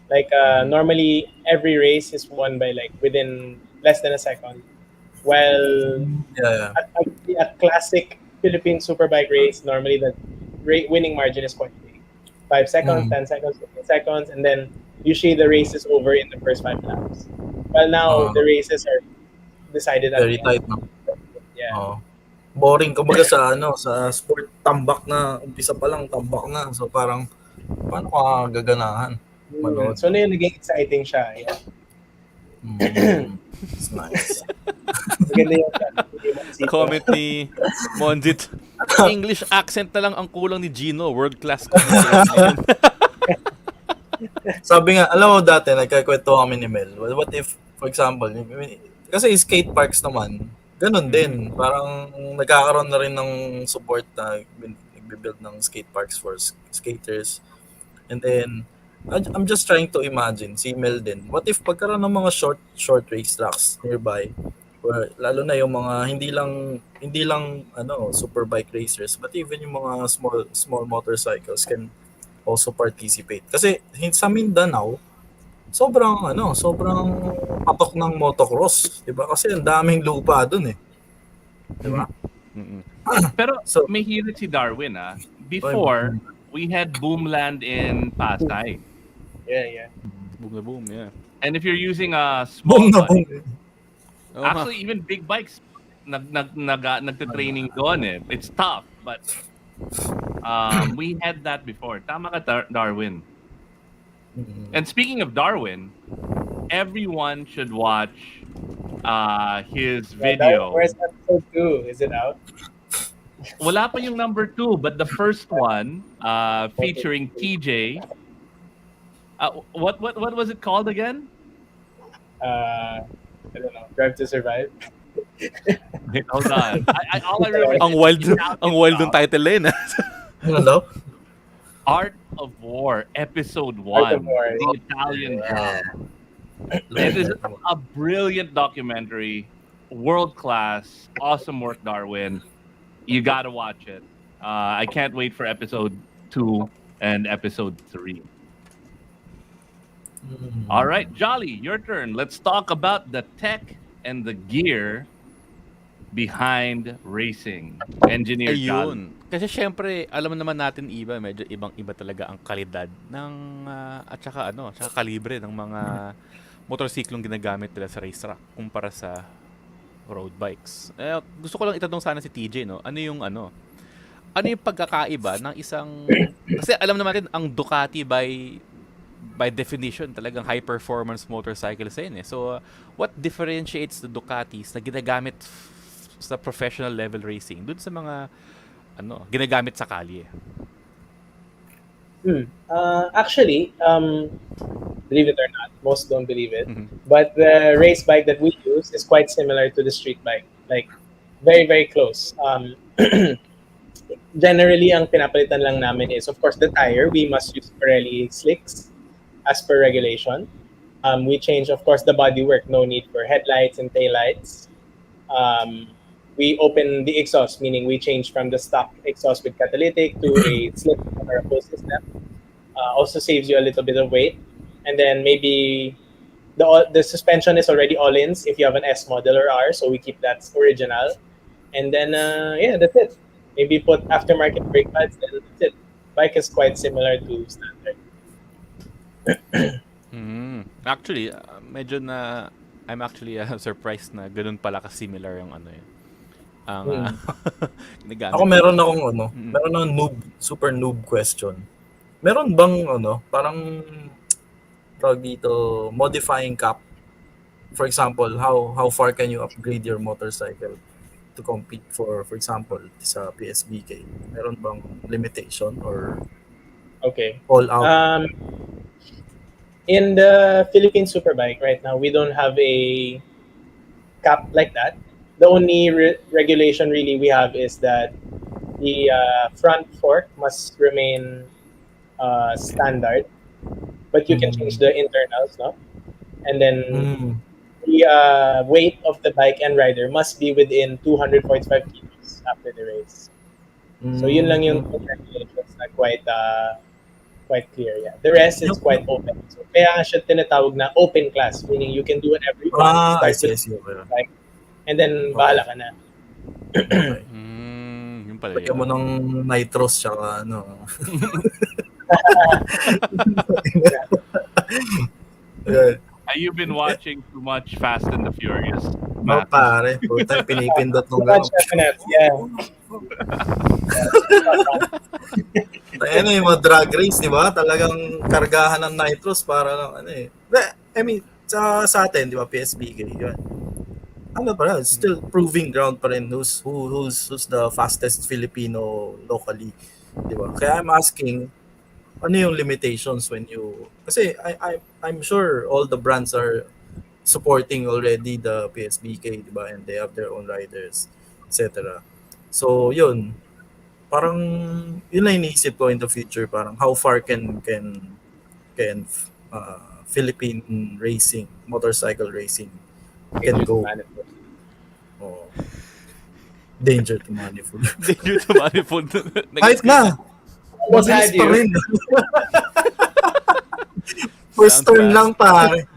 Like, normally, every race is won by within less than a second. While a classic Philippine Superbike race, normally the winning margin is quite big. 5 seconds, 10 seconds, 15 seconds, and then usually the race is over in the first 5 laps. Well, now the races are decided at very tight, no? Yeah. Boring kumbaga sa sport, tambak na, umpisa pa lang tambak na. So parang paano ka gaganahan? Manood. So na yung naging exciting siya. Yeah. It's nice. Maganda yung Comment ni Monzit, English accent na lang ang kulang ni Gino, world class communication. Sabi nga, alam mo dati, nagkakwento kami ni Mel. What if, for example, kasi skate parks naman, ganun din. Parang nagkakaroon na rin ng support na nagbibuild ng skate parks for skaters. And then, I'm just trying to imagine, si Mel din, what if pagkaroon ng mga short race tracks nearby, or lalo na yung mga hindi lang super bike racers, but even yung mga small motorcycles can also participate. Kasi sa Mindanao, sobrang patok ng motocross, 'di ba? Kasi ang daming lupa doon eh. 'Di ba? Pero may hirit si Darwin before we had Boomland in Pasay. Yeah. Boom na boom, yeah. And if you're using a small bike, Oh, actually even big bikes nagte-training doon eh. It's tough, but we had that before. Tama ka, Darwin. And speaking of Darwin, everyone should watch his video. Where's episode 2? Is it out? Wala pa yung number 2, but the first one featuring TJ. What was it called again? I don't know. Drive to Survive. Wait, hold on. All I remember ang wild ng title eh. Ano? Art of War, Episode 1. Art of War. The Italian job. It is a brilliant documentary. World class. Awesome work, Darwin. You gotta watch it. I can't wait for episode 2 and episode 3. All right, Jolly, your turn. Let's talk about the tech and the gear behind racing. Engineer Jolly. Ayun. Kasi syempre, alam naman natin iba, medyo ibang-iba talaga ang kalidad ng at saka kalibre ng mga motorsiklong ginagamit nila sa racetrack kumpara sa road bikes. Gusto ko lang itanong sana si TJ, no? Ano yung pagkakaiba ng isang kasi alam naman natin ang Ducati by definition talagang high performance motorcycles yun eh. So what differentiates the Ducatis na ginagamit sa professional level racing dun sa mga ginagamit sa kalye? Actually, believe it or not, most don't believe it. But the race bike that we use is quite similar to the street bike, like very, very close. generally, ang pinapalitan lang namin is, of course, the tire. We must use Pirelli slicks as per regulation. We change, of course, the bodywork. No need for headlights and taillights. Um, we open the exhaust, meaning we change from the stock exhaust with catalytic to a slip or a full system. Also saves you a little bit of weight. And then maybe the suspension is already all-ins if you have an S model or R, so we keep that original. And then yeah, that's it. Maybe put aftermarket brake pads, then that's it. Bike is quite similar to standard. Actually, medyo na I'm actually surprised na ganun pala ka-similar yung ano yun. Ang ginagamit. Ako meron akong super noob question. Meron bang parang tawag dito, modifying cap? For example, how far can you upgrade your motorcycle to compete for example, sa PSBK? Meron bang limitation or Okay. all out? In the Philippine Super Bike right now, we don't have a cap like that. The only regulation really we have is that the front fork must remain standard, but you can change the internals, no? And then the weight of the bike and rider must be within 245 kilos after the race. So yun lang yung regulations na quite clear, yeah. The rest is quite open. So kaya nga siya tinatawag na open class, meaning you can do whatever you want. I Start see. with bike, and then bahala ka na. Okay. Yung pala Lagyan mo yun. ng nitros tsaka Good. Have you been watching too much Fast and the Furious? No, pare. Puta, pinipindot nung Much definite, yeah. Ano yung mga drag race, di ba? Talagang kargahan ng nitros para lang, I mean, sa atin, di ba, PSBK, yun. Ano pa rin, still proving ground pa rin who's the fastest Filipino locally, di ba? Kaya I'm asking, ano yung limitations when you, kasi I'm sure all the brands are supporting already the PSBK, di ba? And they have their own riders, etc. So, yun, parang yun lang iniisip ko in the future, parang how far can Philippine racing, motorcycle racing can go. Oh. Danger to manifold. Danger to manifold. Kahit na. What Mabilis had pa you? rin. First turn lang pare.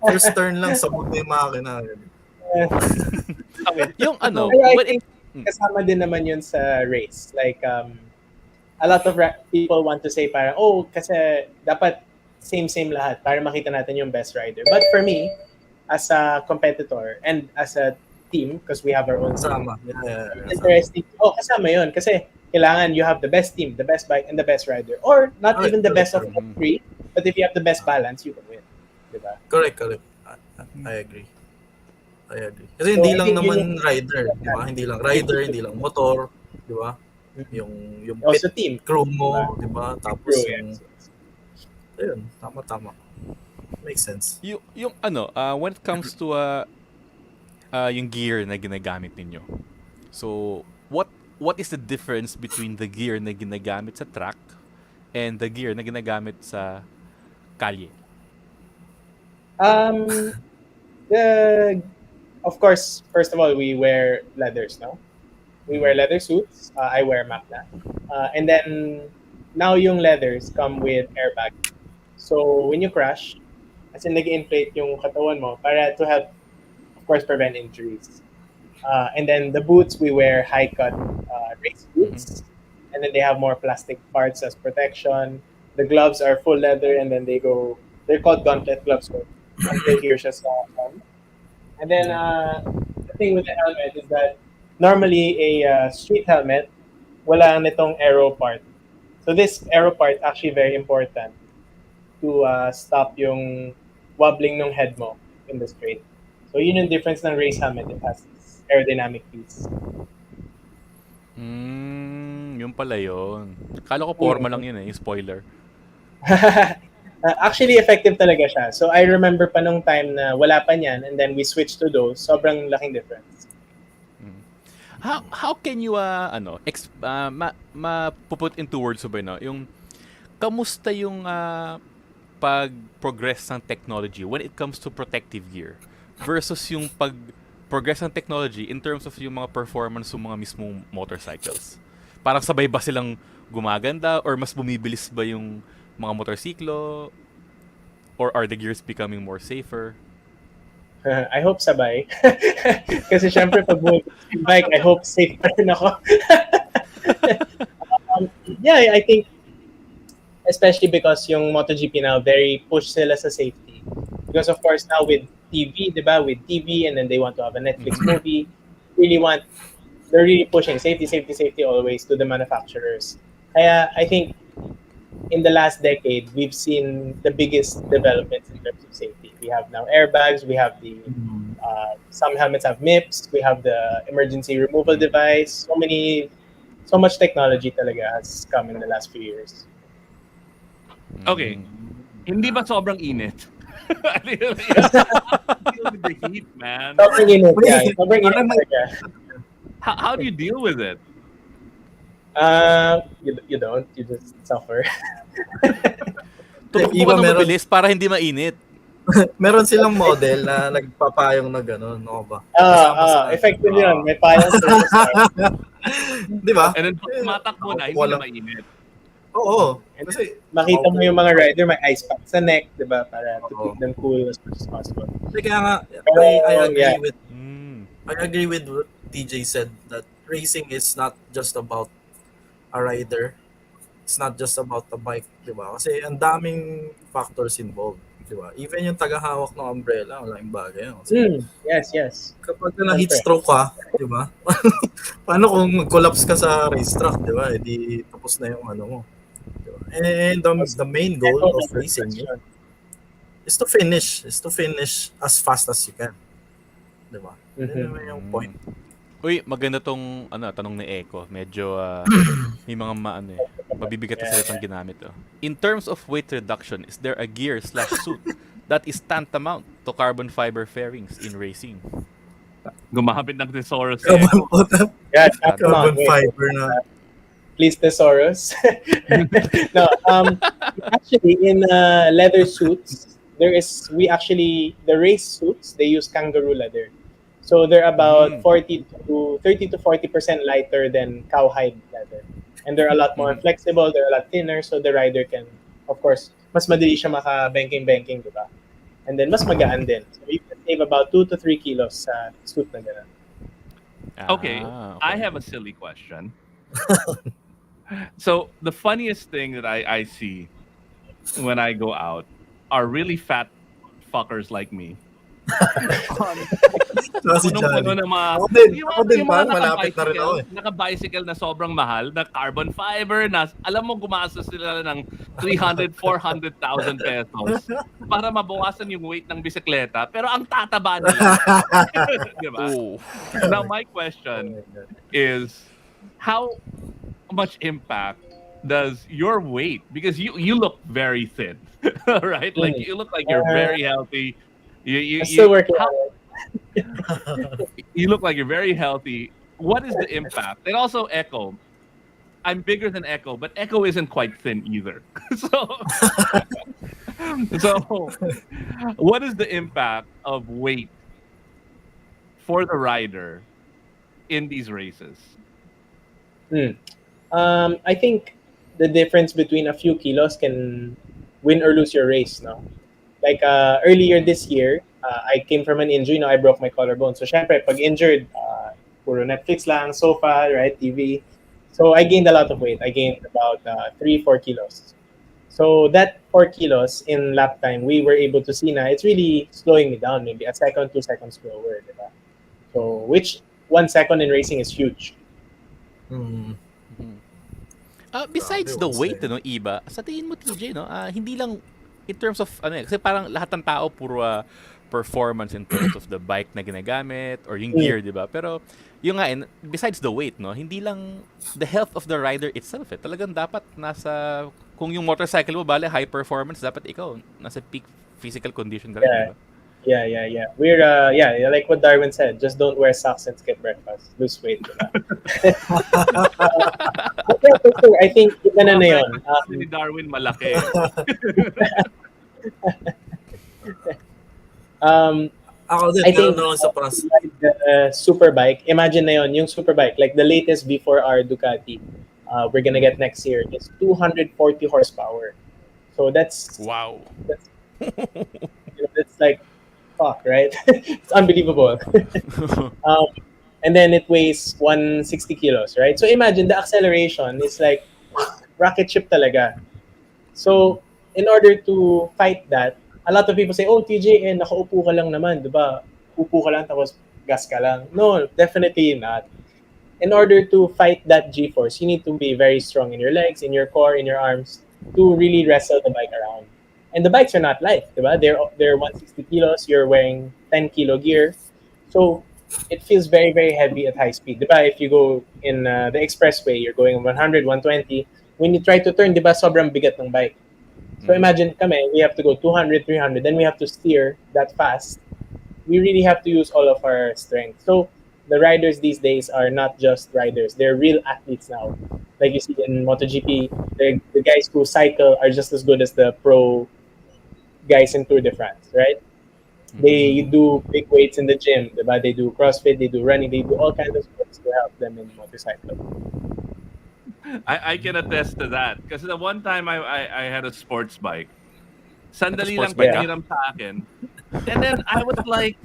First turn lang sa na yung makina. Yung ano, I when think kasama din naman yun sa race. Like, a lot of people want to say parang, oh, kasi dapat same lahat para makita natin yung best rider. But for me, as a competitor and as a team, because we have our own team, Kasama. Yeah. interesting. Oh, kasama yun. Kasi kailangan you have the best team, the best bike, and the best rider. Or not even the best of all three, but if you have the best balance, you can win. Diba? Correct. I agree. Kasi hindi lang naman rider, di ba? Hindi lang rider, hindi lang motor, di ba? Yung also team crew mo, di ba? Tapos crew, yung ayun, tama. Makes sense. yung ano, when it comes to yung gear na ginagamit ninyo. So, what is the difference between the gear na ginagamit sa track and the gear na ginagamit sa kalye? Of course, first of all, we wear leathers, no? We wear leather suits. I wear Macna. And then, now yung leathers come with airbag. So, when you crash, as in nag-inflate yung katawan mo para to help, of course, prevent injuries. And then, the boots, we wear high-cut race boots. And then, they have more plastic parts as protection. The gloves are full leather, and then they're called gauntlet gloves. So, until here siya sa arm. And then, the thing with the helmet is that normally a street helmet, wala nitong aero part. So this aero part actually very important to stop yung wobbling ng head mo in the straight. So yun yung difference ng race helmet. It has this aerodynamic piece. Yung pala yun. Kala ko forma lang yun yung spoiler. Actually, effective talaga siya. So, I remember pa nung time na wala pa niyan and then we switched to those. Sobrang laking difference. How can you put into words ba no yung kamusta yung pag-progress ng technology when it comes to protective gear versus yung pag-progress ng technology in terms of yung mga performance ng mga mismong motorcycles? Parang sabay ba silang gumaganda or mas bumibilis ba yung mga motorsiklo or are the gears becoming more safer? I hope sabay. Kasi syempre pag bike, I hope safe pa rin ako. Yeah, I think especially because yung MotoGP now very push sila sa safety. Because of course now with TV, diba? With TV and then they want to have a Netflix movie. They're really pushing safety always to the manufacturers. Kaya I think in the last decade, we've seen the biggest developments in terms of safety. We have now airbags, we have some helmets have MIPS, we have the emergency removal device. So much technology talaga has come in the last few years. Okay. Hindi ba sobrang init? Deal with the heat, man. Sobrang init, yeah. Sobrang init talaga. How do you deal with it? You don't. You just suffer. Tumakbo Iba ka ng meron- mabilis para hindi mainit. Meron silang model na nagpapayong na gano'n, no ba? Kasama sa- Effective yun. May payong Di ba? And then pag tumatakbo na, hindi Wala. na mainit. Oo. Kasi, Makita mo yung mga rider, may ice pack sa neck, di ba? Para to Oo. keep them cool as much as possible. kaya nga, Yeah. I agree with what TJ said that racing is not just about a rider. It's not just about the bike, di ba? Kasi ang daming factors involved, di ba? Even yung tagahawak ng umbrella, malaking bagay yun. Kasi Yes. kapag na-heat stroke ka, di ba? Paano kung mag-collapse ka sa racetrack, di ba? Di tapos na yung ano mo. Di ba? And the main goal of racing is to finish as fast as you can. Di ba? Yun naman yung point. Uy, maganda tong tanong ni Eko. Medyo may mga mabibigat na salitang ginamit. In terms of weight reduction, is there a gear/suit that is tantamount to carbon fiber fairings in racing? Gumamit ng thesaurus. Yeah, Carbon fiber na. Please, thesaurus. No, actually, in leather suits, the race suits, they use kangaroo leather. So they're about 30 to 40% lighter than cowhide leather. And they're a lot more flexible, they're a lot thinner, so the rider can, of course, mas madali siya maka-banking, di ba? And then mas magaan din. So you can save about 2 to 3 kilos sa suit na gano'n. Okay, I have a silly question. So the funniest thing that I see when I go out are really fat fuckers like me. Si Punong-puno Johnny. ng mga... Ako din yung pa, mga malapit na rin ako eh. Naka-bicycle na sobrang mahal, na carbon fiber, na alam mo gumastos sila ng 300, 400,000 pesos para mabawasan yung weight ng bisikleta, pero ang tataba nila. Diba? Now my question is, how much impact does your weight, because you look very thin, right? Like you look like you're very healthy. I'm still working on it. You look like you're very healthy. What is the impact? And also Echo. I'm bigger than Echo, but Echo isn't quite thin either. So what is the impact of weight for the rider in these races? I think the difference between a few kilos can win or lose your race, no? Like earlier this year, I came from an injury. I broke my collarbone. So, syempre, pag injured, puro Netflix lang, sofa, right, TV. So, I gained a lot of weight. I gained about 3-4 kilos. So, that 4 kilos in lap time, we were able to see na it's really slowing me down, maybe a second, 2 seconds slower. Diba? So, which 1 second in racing is huge. Besides the weight, iba, sa tingin mo, TJ, hindi lang in terms of kasi parang lahat ng tao puro performance in terms of the bike na ginagamit or yung gear, di ba? Pero yung nga, besides the weight, hindi lang the health of the rider itself. Talagang dapat nasa, kung yung motorcycle mo, high performance, dapat ikaw nasa peak physical condition ka rin, di ba? Yeah. We're like what Darwin said, just don't wear socks and skip breakfast. Lose weight, diba? But yeah, for sure, I think iba na Mga na yun. breakfast kasi ni Darwin malaki. Um, Ako din, I ganun think naman sa process. like the super bike, imagine na yun, yung super bike, like the latest before our Ducati, we're gonna get next year is 240 horsepower. So Wow. that's that's like fuck, right? It's unbelievable. um, and then it weighs 160 kilos, right? So imagine the acceleration is like rocket ship talaga. So in order to fight that, a lot of people say, "Oh, TJ, nakaupo ka lang naman, 'di ba? Upo ka lang tapos gas ka lang." No, definitely not. In order to fight that G-force, you need to be very strong in your legs, in your core, in your arms to really wrestle the bike around. And the bikes are not light, diba? They're 160 kilos. You're wearing 10 kilo gear, so it feels very very heavy at high speed, diba? If you go in the expressway, you're going 100, 120. When you try to turn, diba, sobrang bigat ng bike. So imagine kami, we have to go 200, 300, then we have to steer that fast. We really have to use all of our strength. So the riders these days are not just riders; they're real athletes now. Like you see in MotoGP, the guys who cycle are just as good as the pro guys in Tour de France, right? They do big weights in the gym, diba? They do CrossFit, they do running, they do all kinds of sports to help them in motorcycle. I can attest to that. Kasi the one time I had a sports bike, sandali Sports lang bike ka? pinahiram sa akin. And then I was like,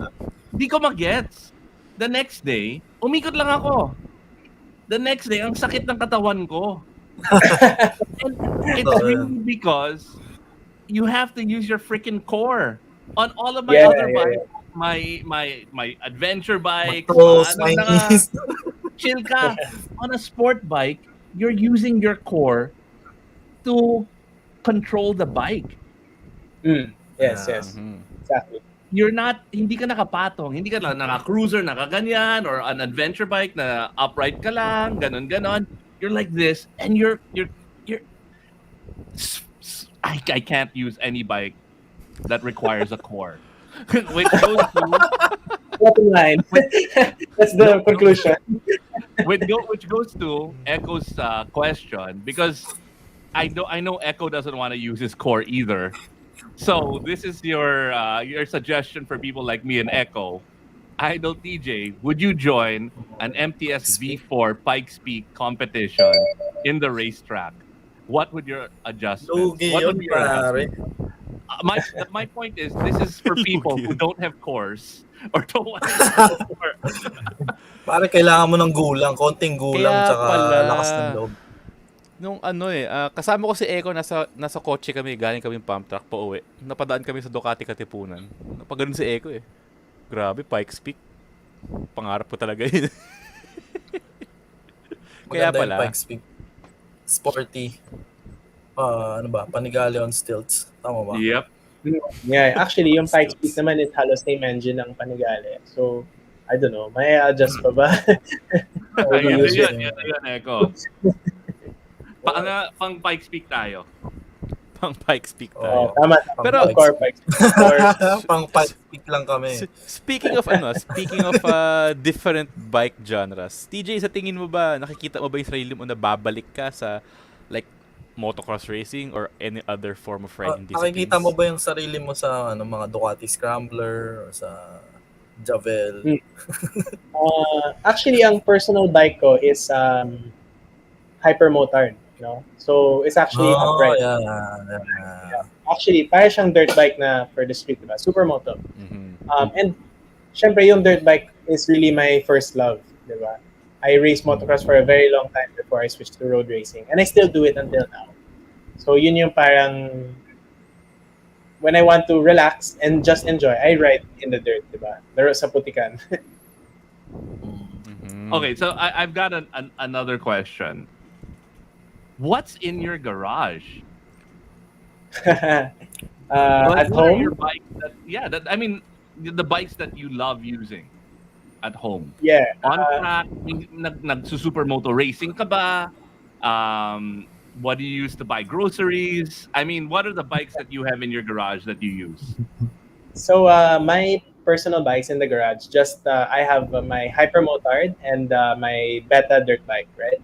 di ko magets. The next day, umikot lang ako. The next day, ang sakit ng katawan ko. And it's really because you have to use your freaking core. On all of my Yeah, other yeah, bikes, my adventure bikes, Matros, ano na nga, Chinese. chill ka. On a sport bike, you're using your core to control the bike. Yes, Yeah. yes. Exactly. You're not, hindi ka nakapatong, hindi ka lang naka-cruiser, nakaganyan, or an adventure bike na upright ka lang, ganon. You're like this, and you're I can't use any bike that requires a core. Which goes to Bottom line. That's the conclusion. which goes to Echo's question, because I know Echo doesn't want to use his core either. So this is your suggestion for people like me and Echo. Idol TJ, would you join an MTS V4 Pikes Peak competition in the racetrack? What would your adjustments? Lugi What yun, would be your pare. adjustments? My point is, this is for people who don't have cores or don't want to use a core. Pare, kailangan mo ng gulang, konting gulang, Kaya tsaka pala. lakas ng loob. Nung kasama ko si Eko, nasa kotse kami, galing kami pump track pa uwi. Napadaan kami sa Ducati Katipunan. Napaganon si Eko eh. Grabe, Pikes Peak. Pangarap ko talaga yun. Kaya Maganda pala. yung Pikes Peak. Sporty. Ano ba? Panigale on stilts. Tama ba? Yep. Yeah, actually, yung Pikes Peak naman is halos same engine ng Panigale. So, I don't know, may adjust pa ba? Yun, Echo. Pang Pikes Peak tayo. Pang Pikes Peak Oh, tayo. tama. Pero- Core Pikes Peak. Pang Pikes Peak lang kami. Speaking of different bike genres, TJ, sa tingin mo ba, nakikita mo ba yung sarili mo na babalik ka sa like motocross racing or any other form of riding disciplines? Nakikita mo ba yung sarili mo sa mga Ducati Scrambler or sa Javel? Actually, ang personal bike ko is hypermotard, no? So, it's actually upright. Yeah. Actually, para siyang dirt bike na for the street, diba? Supermoto. Mhm. And syempre, yung dirt bike is really my first love, diba? I raced motocross for a very long time before I switched to road racing. And I still do it until now. So, yun yung parang when I want to relax and just enjoy, I ride in the dirt, diba? Laro sa putikan. Mhm. Okay, so I've got another question. What's in your garage? At What are home, your bikes I mean, the bikes that you love using at home. yeah. On track, nagsusupermoto racing ka ba? What do you use to buy groceries? I mean, what are the bikes that you have in your garage that you use? So my personal bikes in the garage, just I have my hypermotard and my beta dirt bike, right?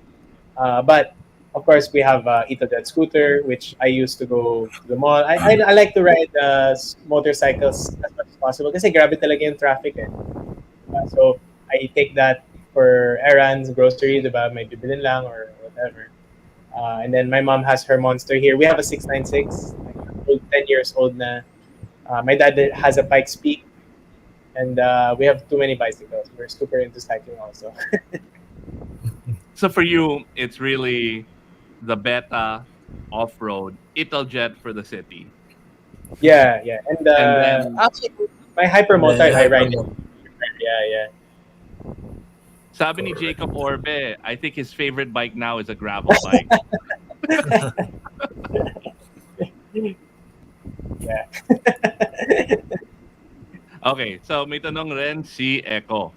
But of course, we have EtoJet scooter, which I use to go to the mall. I like to ride motorcycles as much as possible kasi grabe talaga yung traffic eh. So I take that for errands, grocery, diba? May bibilin lang or whatever. And then my mom has her monster here. We have a 696, like 10 years old na. My dad has a Pikes Peak, and we have too many bicycles. We're super into cycling also. So for you, it's really the beta off-road, Italjet for the city. Yeah, yeah. And then actually, my hypermotor, Yeah, I ride it. hypermotard. Yeah, yeah. sabi ni Jacob Orbe, I think his favorite bike now is a gravel bike. Yeah. Okay, so may tanong rin si Echo.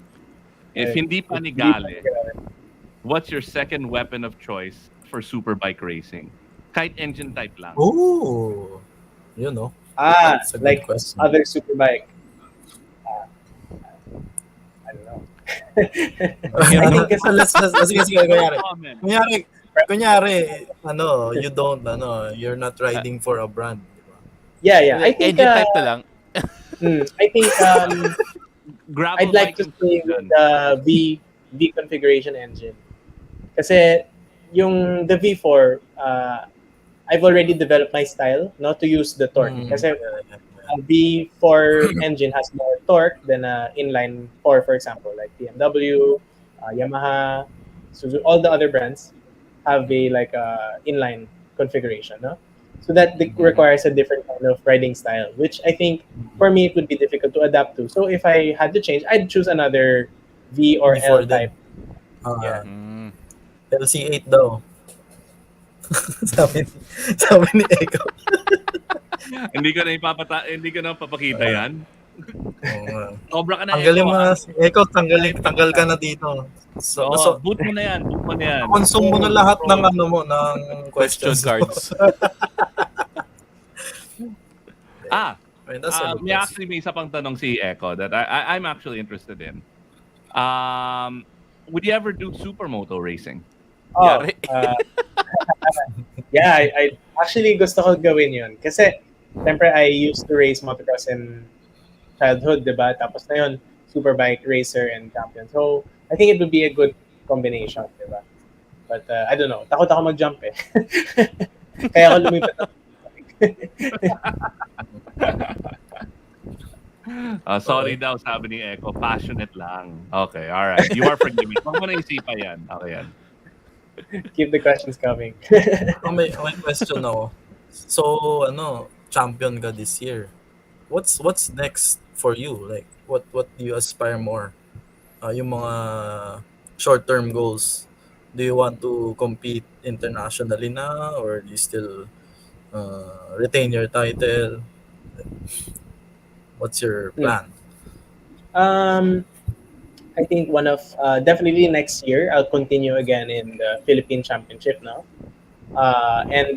If Okay. hindi panigale, what's your second weapon of choice for superbike racing? Kahit engine type lang. Oh, you know, That's a good like question. other super bike. I don't know. I think kasi let's sige, kunyari. Comment. Kunyari, you don't, you're not riding for a brand. Diba? yeah. I think Engine type na lang. I think Gravel I'd like bike to yung stay with the V configuration engine. Kasi yung the V4, I've already developed my style not to use the torque. Kasi a V4 engine has more torque than a inline 4, for example, like BMW, Yamaha, Suzuki, all the other brands have a like inline configuration, no? So that requires a different kind of riding style, which I think for me it would be difficult to adapt to. So if I had to change, I'd choose another V or Before L then. type. Yeah. LC8 daw. sabi ni Eko. hindi ko na papakita yan. Oo nga. Sobra ka na, Tanggalin Echo. mo na. Eko, tanggal ka na dito. So, Boot mo na yan. consume mo na lahat ng ng Question questions. cards. Ah, I mean, that's a good may question. actually may isa pang tanong si Echo that I'm actually interested in. Would you ever do supermoto racing? Oh, Yari. yeah, I actually gusto ko gawin yun. Kasi, siyempre, I used to race motocross in childhood, diba? Tapos na yun, superbike racer and champion. So, I think it would be a good combination, diba? But, I don't know. Takot ako mag-jump eh. Kaya ako lumipat ako. Sorry daw, sabi ni Echo. Passionate lang. Okay, alright. You are forgiven. Huwag mo na isipa yan. Okay yan. Keep the questions coming. May question ako. So, champion ka this year. What's next for you? Like, what do you aspire more? Yung mga short-term goals. Do you want to compete internationally na, or do you still retain your title? What's your plan? I think one of definitely next year I'll continue again in the Philippine Championship now, and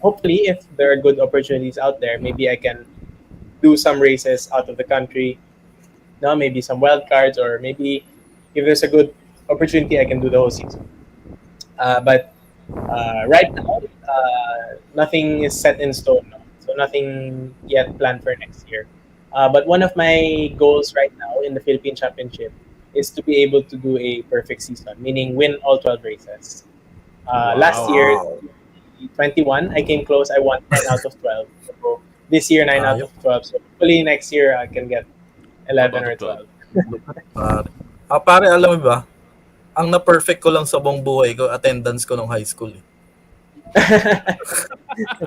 hopefully if there are good opportunities out there, maybe I can do some races out of the country. No, maybe some wild cards, or maybe if there's a good opportunity, I can do the whole season. But right now, nothing is set in stone, no? So nothing yet planned for next year. But one of my goals right now in the Philippine Championship is to be able to do a perfect season, meaning win all 12 races. Last year, 21, I came close. I won 10 out of 12. So this year, 9 out of 12. So hopefully next year, I can get 11 or 12. Pare, alam mo ba? Ang na-perfect ko lang sa buong buhay ko, attendance ko nung high school.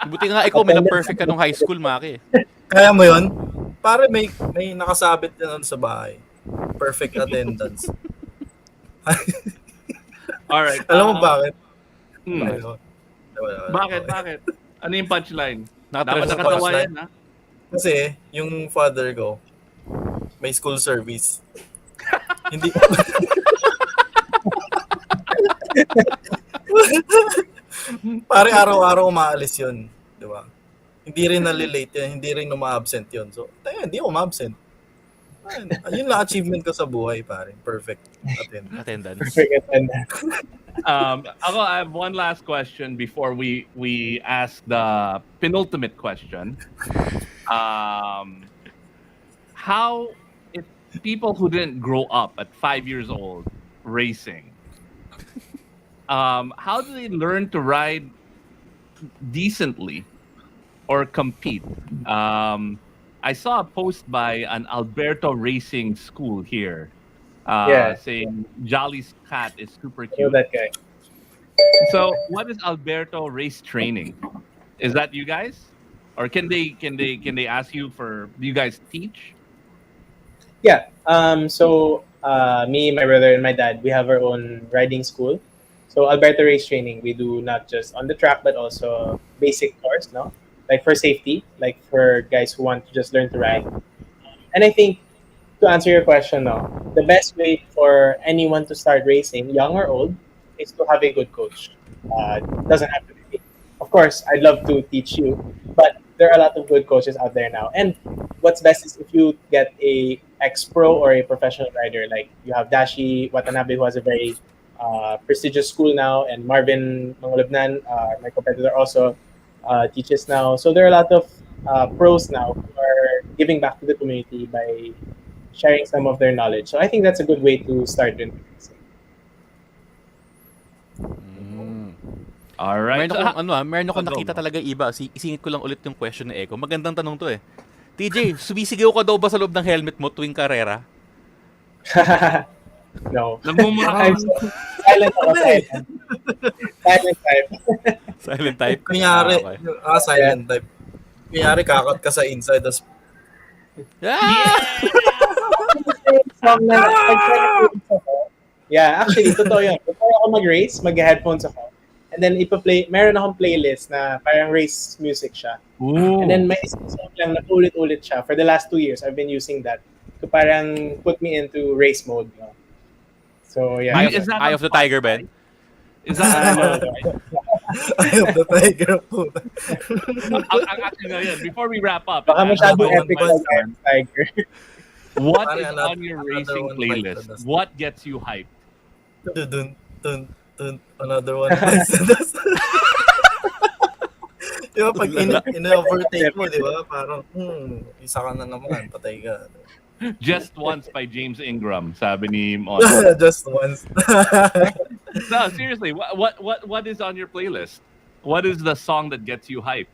Buti nga ikaw, may na-perfect ka nung high school, Maki. Kaya mo yun? Pare, may nakasabit yan sa bahay. Perfect attendance. Alright. Alam mo bakit? Bakit? Ano yung punchline? Dapat Nakatrace nakatawa punchline. yan, ha? Kasi, yung father ko, may school service. Hindi. Pare, araw-araw umaalis yun. Di ba? Hindi rin nalilate yun. Hindi rin uma-absent yun. So, tayo hindi ako ma-absent. Yun lang achievement ko sa buhay, pare. Perfect attendance. Attendance. Perfect attendance. Ako, I have one last question before we ask the penultimate question. How, if people who didn't grow up at 5 years old racing, how do they learn to ride decently or compete? I saw a post by an Alberto Racing School here, Yeah. saying Jolly's cat is super I know cute. that guy. So, what is Alberto Race Training? Is that you guys, or can they ask you for? Do you guys teach? Yeah. So me, my brother, and my dad, we have our own riding school. So Alberta Race Training, we do not just on the track, but also basic course, no? Like for safety, like for guys who want to just learn to ride. And I think to answer your question, no, the best way for anyone to start racing, young or old, is to have a good coach. Doesn't have to be me. Of course, I'd love to teach you, but there are a lot of good coaches out there now. And what's best is if you get a ex-pro or a professional rider, like you have Dashi Watanabe, who has a very prestigious school now, and Marvin Mangolabnan, my competitor, also teaches now. So there are a lot of pros now who are giving back to the community by sharing some of their knowledge. So I think that's a good way to start in racing. All right. Meron akong Go, nakita go. talaga iba. Isingit ko lang ulit yung question ni Eko. Magandang tanong to eh. TJ, sumisigaw ka daw ba sa loob ng helmet mo tuwing karera? No. Nagmumura ka. I'm silent ako. Silent. Silent type. Silent type? Kunyari, Okay. silent type. Kunyari, kakat ka sa inside, tas Song na pag-headphones ako. Yeah, actually, totoo yun. Before ako mag-race, mag-headphones ako. And then ipa-play, meron akong playlist na parang race music siya. Ooh. And then may isang song lang na ulit-ulit siya. For the last 2 years, I've been using that to parang put me into race mode. No? So, yeah. Is that Eye on of the Tiger, Ben? Is that on I have the tiger po. actually, no, yeah, before we wrap up, Baka masyado Another epic one like question. Tiger. what Parang is on your another racing one bites playlist? the dust. What gets you hyped? Dun, dun, dun, another one bites the dust. Di ba, pag in-overtake mo, di ba, parang, isa ka na naman, patay ka. Just Once by James Ingram, sabi ni Mon. Just once. No, seriously, what is on your playlist? What is the song that gets you hyped?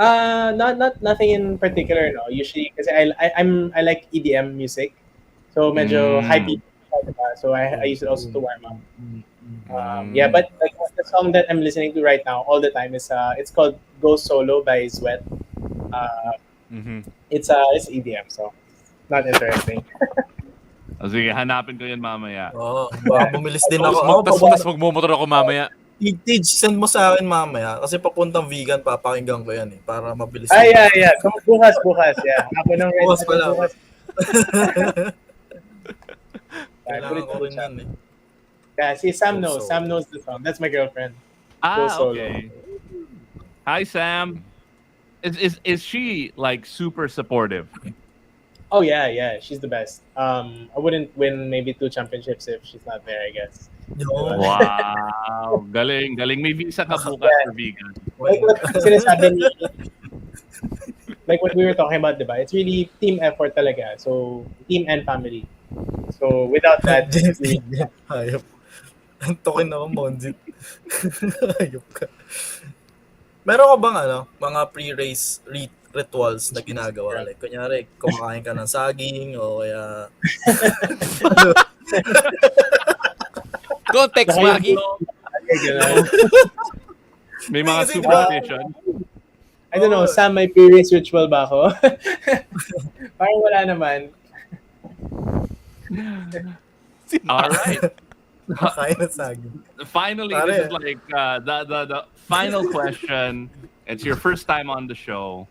Not nothing in particular, no. Usually, kasi I like EDM music, so medyo high beat. So I use it also to warm up. Yeah, but like the song that I'm listening to right now all the time is it's called "Go Solo" by Sweat. It's EDM, so not interesting. O sige, hanapin ko yun mamaya. Oo, baka bumilis din ako. Mas magmumotor ako mamaya. Tej, send mo sa akin mamaya kasi papuntang vegan, papakinggan ko yan para mabilis. Yeah. So, bukas, yeah. Ako nang ready Bukas pala. bukas. Kailangan ko rin yan eh. Yeah, see, Sam Go knows. Solo. Sam knows the song. That's my girlfriend. Go Solo. Okay. Hi, Sam. Is she like super supportive? Oh yeah. She's the best. I wouldn't win maybe 2 championships if she's not there, I guess. Yun. Wow, galing. May visa ka bukas for vegan. Like what sinasabi ni, like what we were talking about, diba? It's really team effort talaga. So team and family. So without that, Hayop. Antokin ako, Monzit. Hayop ka. Meron ka bang mga pre-race rituals na ginagawa? Like, kunyari, kumakain ka ng saging o kaya... Context, Maggie. May mga Kasi superstition. I don't know, Sam, may pre-race ritual ba ako? Parang wala naman. All right. Kumakain ng saging. Finally, this is like the final question. It's your first time on the show.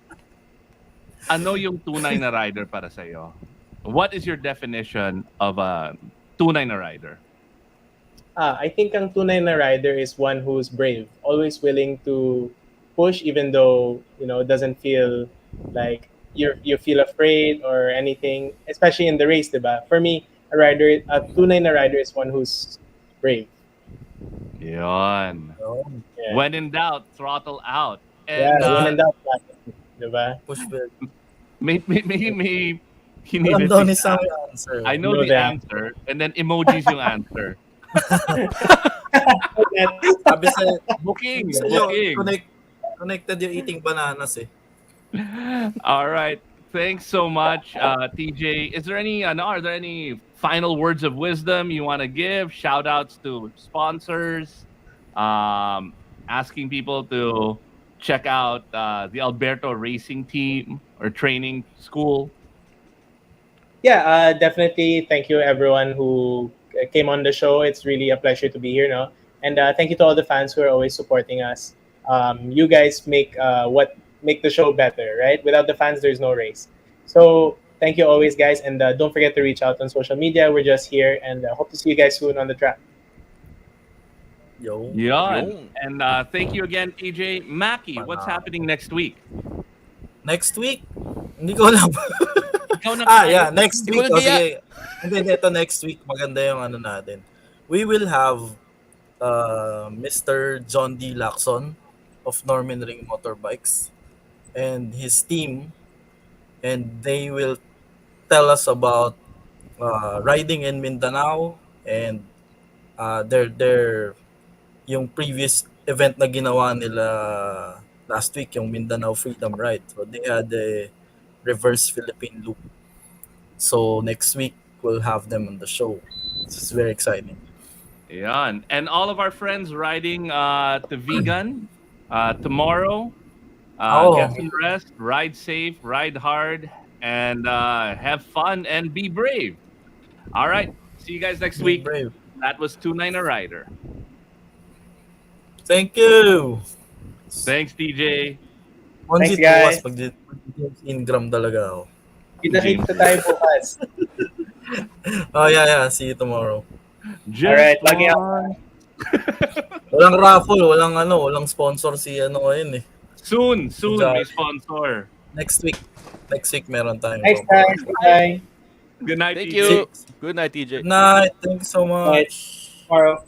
Ano yung tunay na rider para sa'yo? What is your definition of a tunay na rider? I think ang tunay na rider is one who's brave, always willing to push even though, it doesn't feel like you feel afraid or anything, especially in the race, diba? For me, a tunay na rider is one who's brave. Yon. Oh, Yeah, When in doubt, throttle out. yeah. And When in doubt, diba? push back. may Alam daw kinibit ni si Sam Sam. yung answer. I You know know the that. answer, and then emojis yung answer. Sabi sa, Booking, sabi sa inyo, booking. connected yung eating bananas eh. All right. Thanks so much, TJ. Are there any final words of wisdom you want to give? Shout outs to sponsors, asking people to check out the Alberto Racing Team or Training School. Yeah, definitely. Thank you, everyone who came on the show. It's really a pleasure to be here now. And thank you to all the fans who are always supporting us. You guys make the show better, right? Without the fans, there's no race. So thank you always, guys. And don't forget to reach out on social media. We're just here, and hope to see you guys soon on the track. Yo. Yon. Yung. And thank you again, TJ. Maki, what's happening next week? Next week? Hindi ko alam. Ikaw na Yeah, next Hindi ko week. Oh, nagaya. sige. Hindi, ito next week. Maganda yung ano natin. We will have Mr. John D. Lacson of Norman Ring Motorbikes and his team, and they will tell us about riding in Mindanao and their yung previous event na ginawa nila last week, yung Mindanao Freedom Ride. So they had a reverse Philippine loop. So next week we'll have them on the show. It's very exciting. Yan. And all of our friends riding to Vegan tomorrow. Get some rest, ride safe, ride hard, and have fun and be brave. All right. See you guys next Be week. brave. That was Tunay na Rider. Thank you. Thanks, TJ. Thanks, Onjit guys. bukas pag Ingram talaga ako. Kita-kita tayo bukas. Oh yeah. See you tomorrow. Just Alright, lagi ako. one. Walang raffle, walang sponsor si ano ngayon eh. Soon, Enjoy. may sponsor. Next week meron tayong Thanks, guys. Bye. Good night, Thank TJ. you. Good night, TJ. Good night. Thank you so much. Tomorrow.